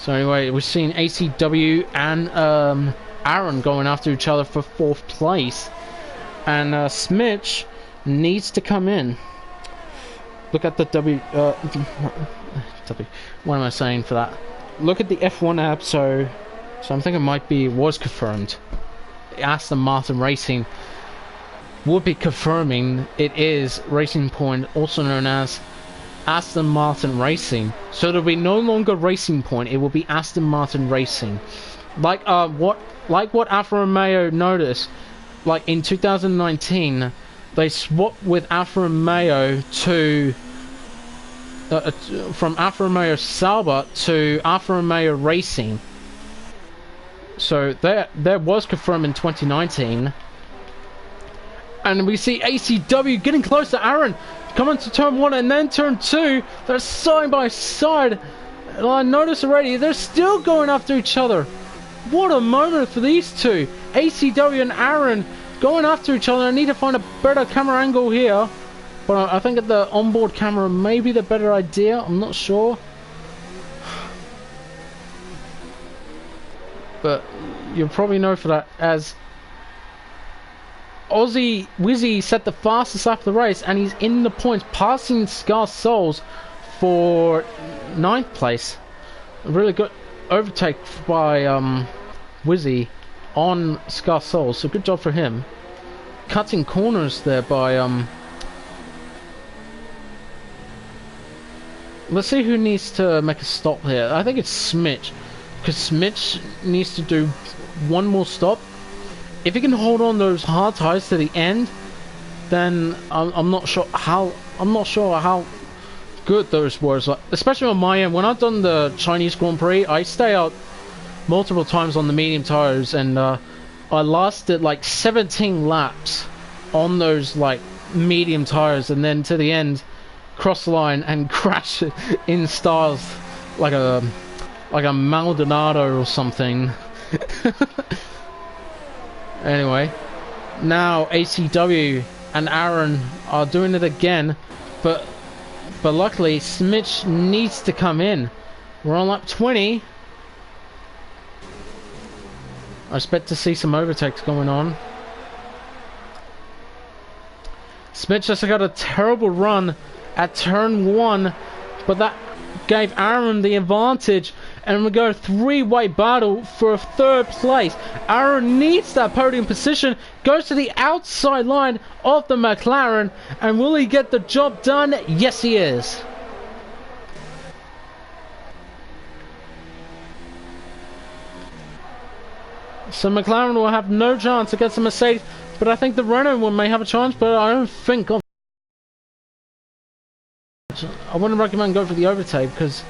So anyway, we've seen ACW and Aaron going after each other for 4th place, and Smitch needs to come in. Look at the what am I saying for that? Look at the F1 app. So I'm thinking it was confirmed. Aston Martin Racing will be confirming it is Racing Point, also known as Aston Martin Racing. So there'll be no longer Racing Point, it will be Aston Martin Racing. Like what Alfa Romeo noticed, like in 2019, they swapped with Alfa Romeo to from Alfa Romeo Sauber to Alfa Romeo Racing. So that was confirmed in 2019. And we see ACW getting close to Aaron, coming to turn 1 and then turn 2. They're side by side. And I noticed already, they're still going after each other. What a moment for these two. ACW and Aaron going after each other. I need to find a better camera angle here, but I think that the onboard camera may be the better idea. I'm not sure. But you'll probably know for that, as Aussie Wizzy set the fastest lap of the race, and he's in the points, passing Scar Souls for 9th place. A really good overtake by Wizzy on Scar Souls, so good job for him. Cutting corners there by let's see who needs to make a stop here. I think it's Smitch, because Smitch needs to do one more stop. If he can hold on those hard tires to the end, then I'm not sure how good those were. Like, especially on my end, when I've done the Chinese Grand Prix, I stay out multiple times on the medium tires, and I lasted like 17 laps on those like medium tires, and then to the end, cross the line and crash in styles like a Maldonado or something. Anyway, now ACW and Aaron are doing it again, but luckily Smitch needs to come in. We're on lap 20. I expect to see some overtakes going on. Smitch just got a terrible run at turn 1, but that gave Aaron the advantage, and we go 3-way battle for 3rd place. Aaron needs that podium position, goes to the outside line of the McLaren, and will he get the job done? Yes, he is. So McLaren will have no chance against the Mercedes, but I think the Renault one may have a chance, but I don't think I wouldn't recommend going for the overtake, because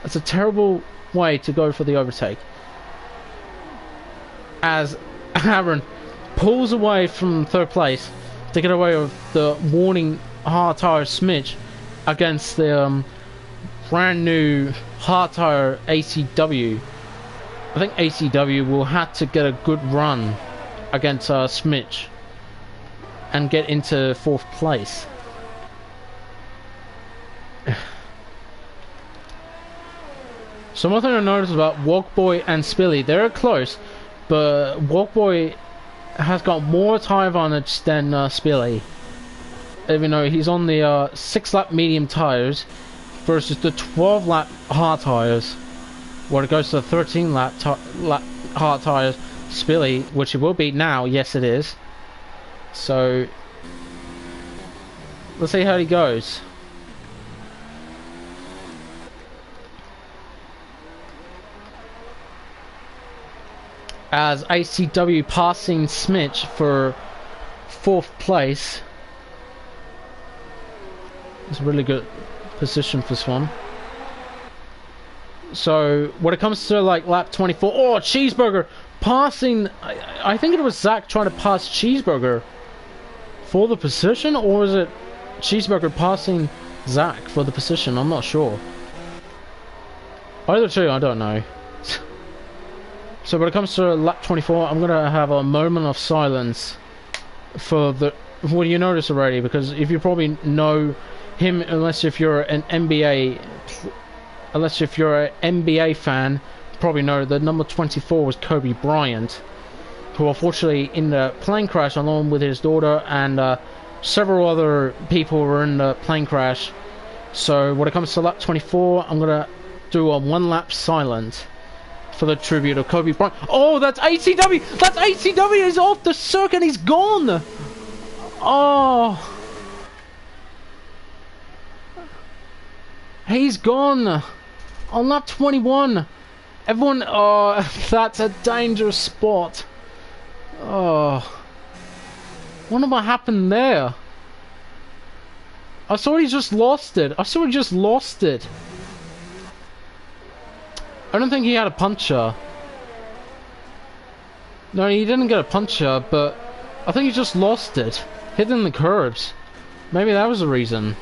it's a terrible way to go for the overtake. As Aaron pulls away from 3rd place to get away with the warning hard tire Smitch against the brand new hard tire ACW. I think ACW will have to get a good run against Smitch and get into 4th place. So one thing I noticed about Walkboy and Spilly, they're close, but Walkboy has got more tire advantage than Spilly. Even though he's on the 6-lap medium tires versus the 12-lap hard tires. When it goes to the 13-lap hard tires, Spilly, which it will be now, yes it is. So let's see how he goes. As ACW passing Smitch for 4th place. It's a really good position for this one. So when it comes to like lap 24, oh, Cheeseburger passing. I think it was Zach trying to pass Cheeseburger for the position, or was it Cheeseburger passing Zach for the position? I'm not sure. Either two, I don't know. So when it comes to lap 24, I'm gonna have a moment of silence for the. Well, you notice already, because if you probably know him, unless if you're an NBA fan, probably know that number 24 was Kobe Bryant, who unfortunately in the plane crash, along with his daughter and several other people were in the plane crash. So when it comes to lap 24, I'm gonna do a 1-lap silence for the tribute of Kobe Bryant. Oh, that's ACW! That's ACW! He's off the circuit, he's gone! Oh! He's gone! On lap 21! Everyone, oh, that's a dangerous spot. Oh. Wonder what happened there. I saw he just lost it. I don't think he had a puncher. No, he didn't get a puncher, but I think he just lost it. Hitting the curbs. Maybe that was the reason.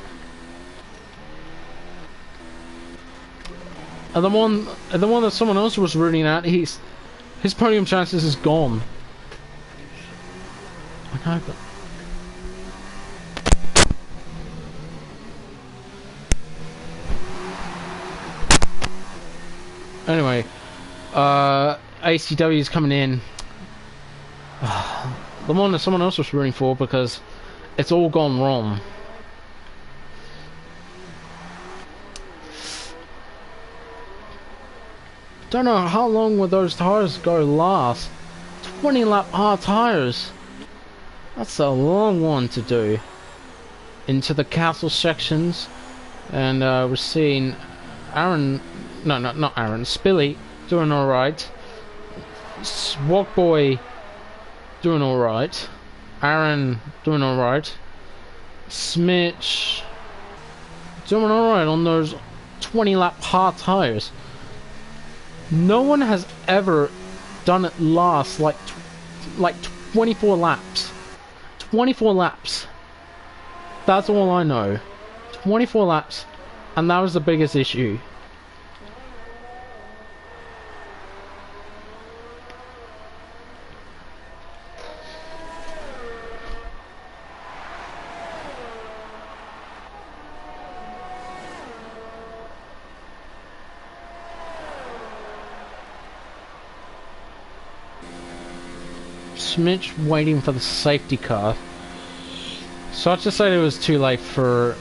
And the one that someone else was rooting at, his podium chances is gone. I know, but anyway, ACW is coming in. The one that someone else was rooting for, because it's all gone wrong. Don't know how long will those tires go last. 20-lap hard tires. That's a long one to do. Into the castle sections, and we're seeing Aaron. No, not Aaron. Spilly doing all right. Walkboy doing all right. Aaron doing all right. Smitch doing all right on those 20-lap hard tires. No one has ever done it last like 24 laps. 24 laps. That's all I know. 24 laps, and that was the biggest issue. Smitch waiting for the safety car. So I just said it was too late for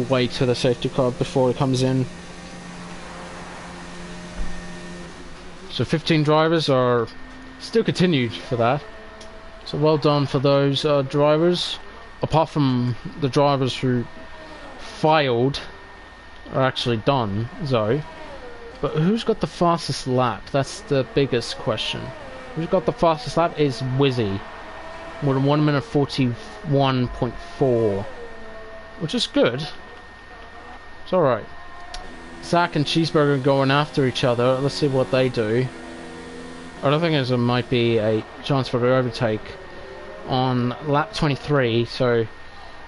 wait to the safety car before it comes in. So 15 drivers are still continued for that. So well done for those drivers. Apart from the drivers who failed, are actually done though. But who's got the fastest lap? That's the biggest question. Who's got the fastest lap is Wizzy with 1 minute 41.4, which is good. It's alright. Zach and Cheeseburger going after each other. Let's see what they do. I don't think there might be a chance for an overtake on lap 23. So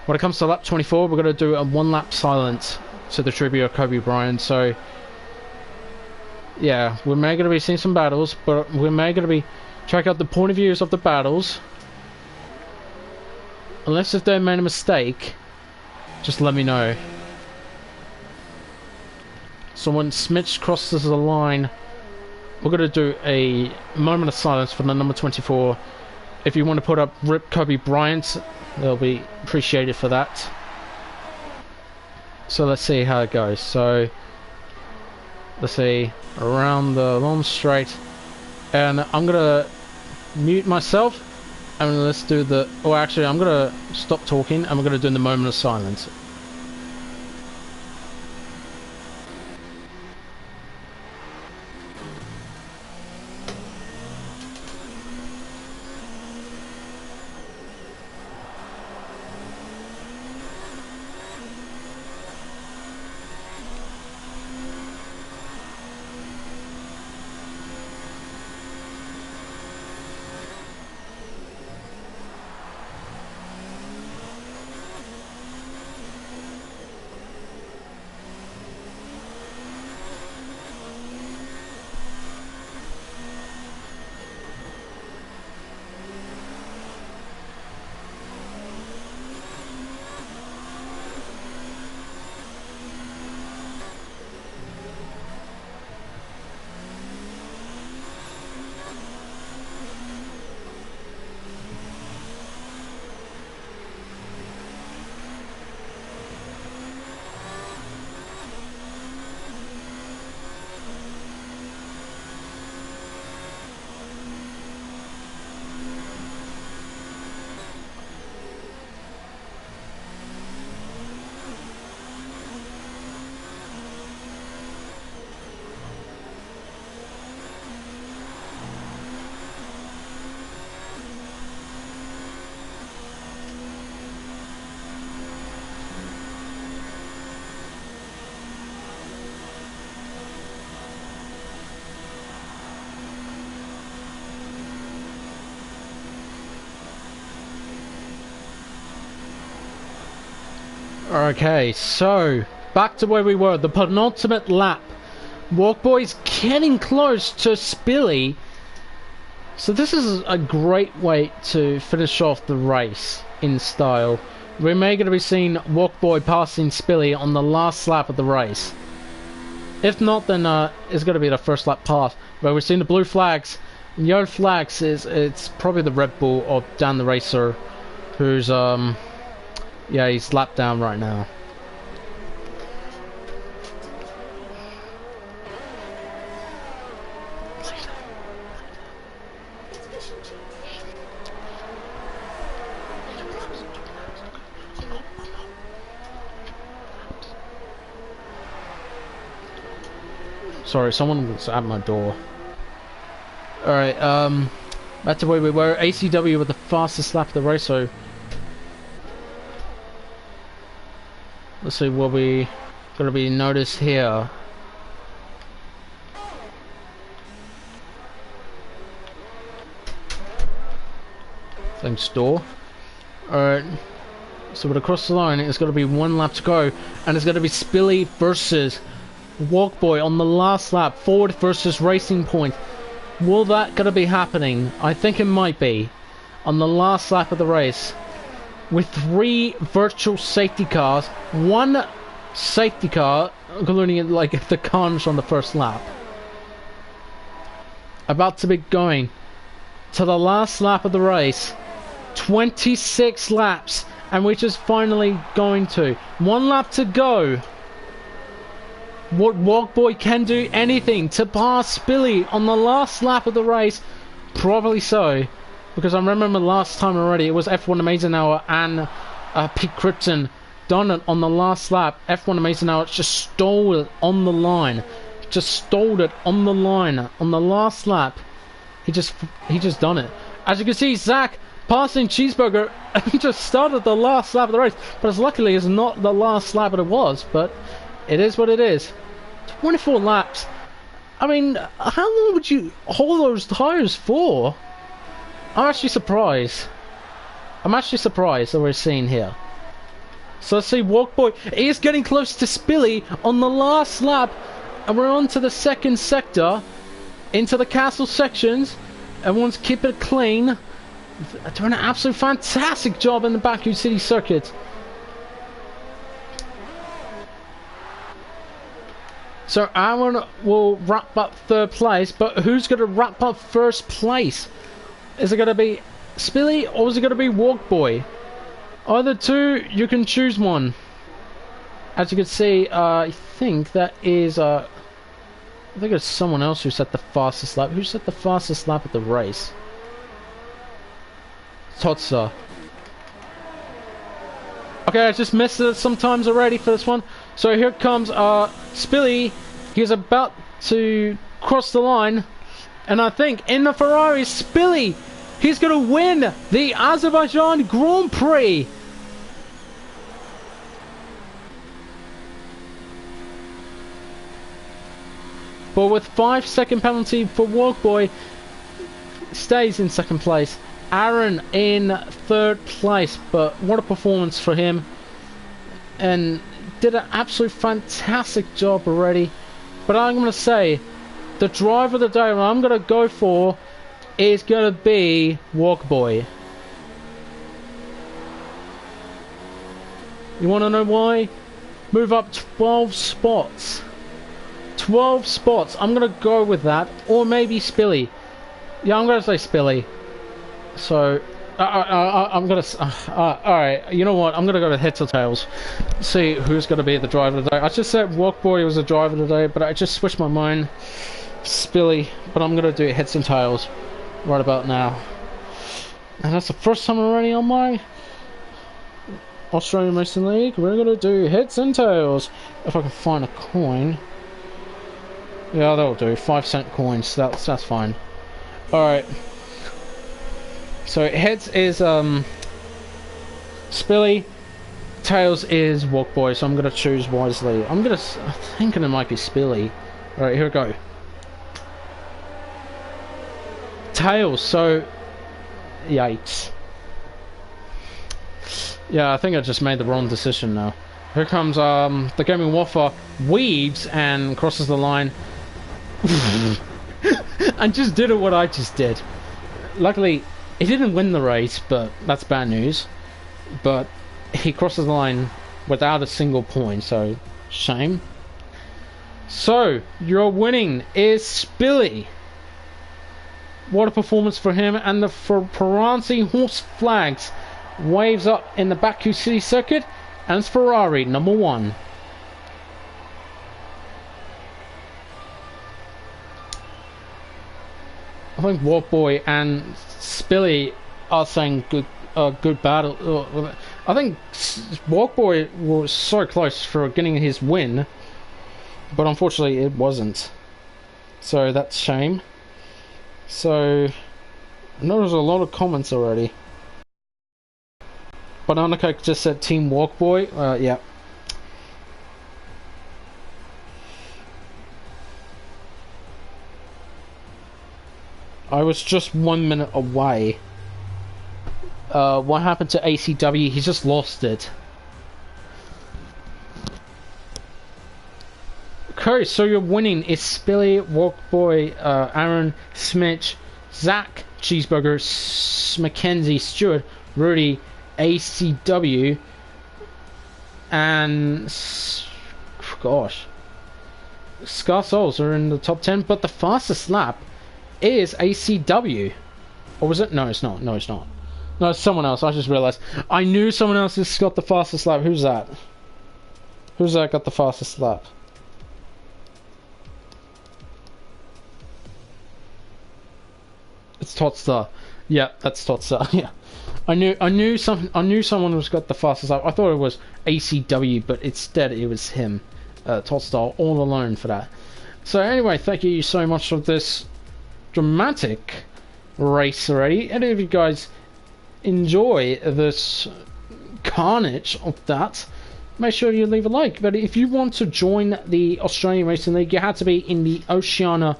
when it comes to lap 24, we're going to do a 1 lap silence to the tribute of Kobe Bryant. So yeah, we may gonna be seeing some battles, but we may gonna be check out the point of views of the battles. Unless if they made a mistake, just let me know. So when Smitch crosses the line, we're gonna do a moment of silence for the number 24. If you want to put up Rip Kobe Bryant, they'll be appreciated for that. So let's see how it goes. So let's see, around the long straight, and I'm gonna mute myself, and let's do the. Oh, actually, I'm gonna stop talking, and we're gonna do the moment of silence. Okay, so back to where we were, the penultimate lap. Walkboy's getting close to Spilly. So this is a great way to finish off the race in style. We may going to be seeing Walkboy passing Spilly on the last lap of the race. If not, then it's going to be the first lap pass. But we're seeing the blue flags. And yellow flags it's probably the Red Bull or Dan the Racer, who's yeah, he's lapped down right now. Sorry, someone was at my door. Alright, back to where we were. ACW with the fastest lap of the race, so let's see what we gonna be noticed here. Thanks, door. Alright, so we're across the line. It's gonna be one lap to go, and it's gonna be Spilly versus Walkboy on the last lap. Ford versus Racing Point. Will that gonna be happening? I think it might be on the last lap of the race, with 3 virtual safety cars, 1 safety car, including like the cons on the first lap, about to be going to the last lap of the race. 26 laps, and we're just finally going to 1 lap to go. What Walkboy can do anything to pass Spilly on the last lap of the race? Probably so, because I remember last time already it was F1 Amazing Hour and Pete Krypton done it on the last lap. F1 Amazing Hour just stole it on the line, just stole it on the line on the last lap. He just done it. As you can see, Zach passing Cheeseburger and just started the last lap of the race, but as luckily it's not the last lap that it was, but it is what it is. 24 laps. I mean, how long would you hold those tires for? I'm actually surprised. That we're seeing here. So let's see, Walkboy is getting close to Spilly on the last lap. And we're on to the second sector, into the castle sections. Everyone's keeping it clean. Doing an absolute fantastic job in the Baku City circuit. So Aaron will wrap up third place, but who's going to wrap up first place? Is it going to be Spilly or is it going to be Walkboy? Either two, you can choose one. As you can see, I think that is, I think it's someone else who set the fastest lap. Who set the fastest lap at the race? Totsa. Okay, I just missed it sometimes already for this one. So here comes Spilly. He's about to cross the line. And I think in the Ferrari, Spilly, he's going to win the Azerbaijan Grand Prix. But with 5-second penalty for Walkboy, stays in second place. Aaron in third place, but what a performance for him. And did an absolute fantastic job already. But I'm going to say, the driver of the day I'm going to go for is going to be Walkboy. You want to know why? Move up 12 spots. 12 spots. I'm going to go with that. Or maybe Spilly. Yeah, I'm going to say Spilly. So, I'm going to... Alright, you know what? I'm going to go with heads or tails. See who's going to be the driver of the day. I just said Walkboy was the driver today, but I just switched my mind. Spilly. But I'm going to do heads and tails right about now. And that's the first time already on my Australian Racing League. We're going to do heads and tails. If I can find a coin. Yeah, that'll do. 5-cent coins. That's fine. Alright. So heads is Spilly. Tails is Walkboy. So I'm gonna choose wisely. I'm thinking it might be Spilly. Alright, here we go. Tails. So yikes. Yeah, I think I just made the wrong decision now. Here comes the Gaming Waffle, weaves and crosses the line. And just did what I just did. Luckily, he didn't win the race, but that's bad news. But he crosses the line without a single point, so shame. So, your winning is Spilly. What a performance for him, and the Ferranti horse flags waves up in the Baku City circuit, and it's Ferrari number 1. I think Walkboy and Spilly are saying good battle. I think Walkboy was so close for getting his win, but unfortunately it wasn't. So that's a shame. So I know there's a lot of comments already. But Annika just said Team Walkboy. Yeah. I was just 1 minute away. What happened to ACW? He just lost it. Okay, so your winning is Spilly, Walkboy, Aaron, Smitch, Zach, Cheeseburger, Mackenzie, Stewart, Rudy, ACW, and gosh, Scar Souls are in the top 10. But the fastest lap is ACW, or was it? No, it's not. No, it's not. No, it's someone else. I just realized. I knew someone else has got the fastest lap. Who's that? Who's that got the fastest lap? It's Totstar. Yeah, that's Totstar. Yeah, I knew someone who's got the fastest lap. I thought it was ACW, but instead it was him, Totstar, all alone for that. So anyway, thank you so much for this dramatic race already. And if you guys enjoy this carnage of that, make sure you leave a like. But if you want to join the Australian Racing League, you have to be in the Oceania,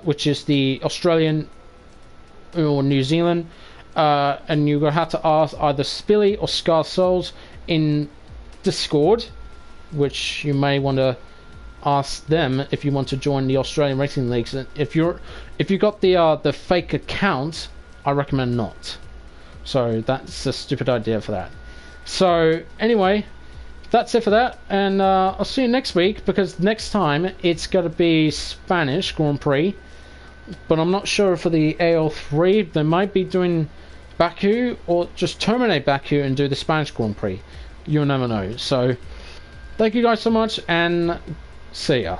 which is the Australian or New Zealand, and you're gonna have to ask either Spilly or Scar Souls in Discord, which you may want to ask them if you want to join the Australian Racing Leagues. If you got the fake account, I recommend not. So that's a stupid idea for that. So anyway, that's it for that, and I'll see you next week, because next time it's going to be Spanish Grand Prix, but I'm not sure for the ARL3. They might be doing Baku, or just terminate Baku and do the Spanish Grand Prix. You'll never know. So thank you guys so much, and see ya.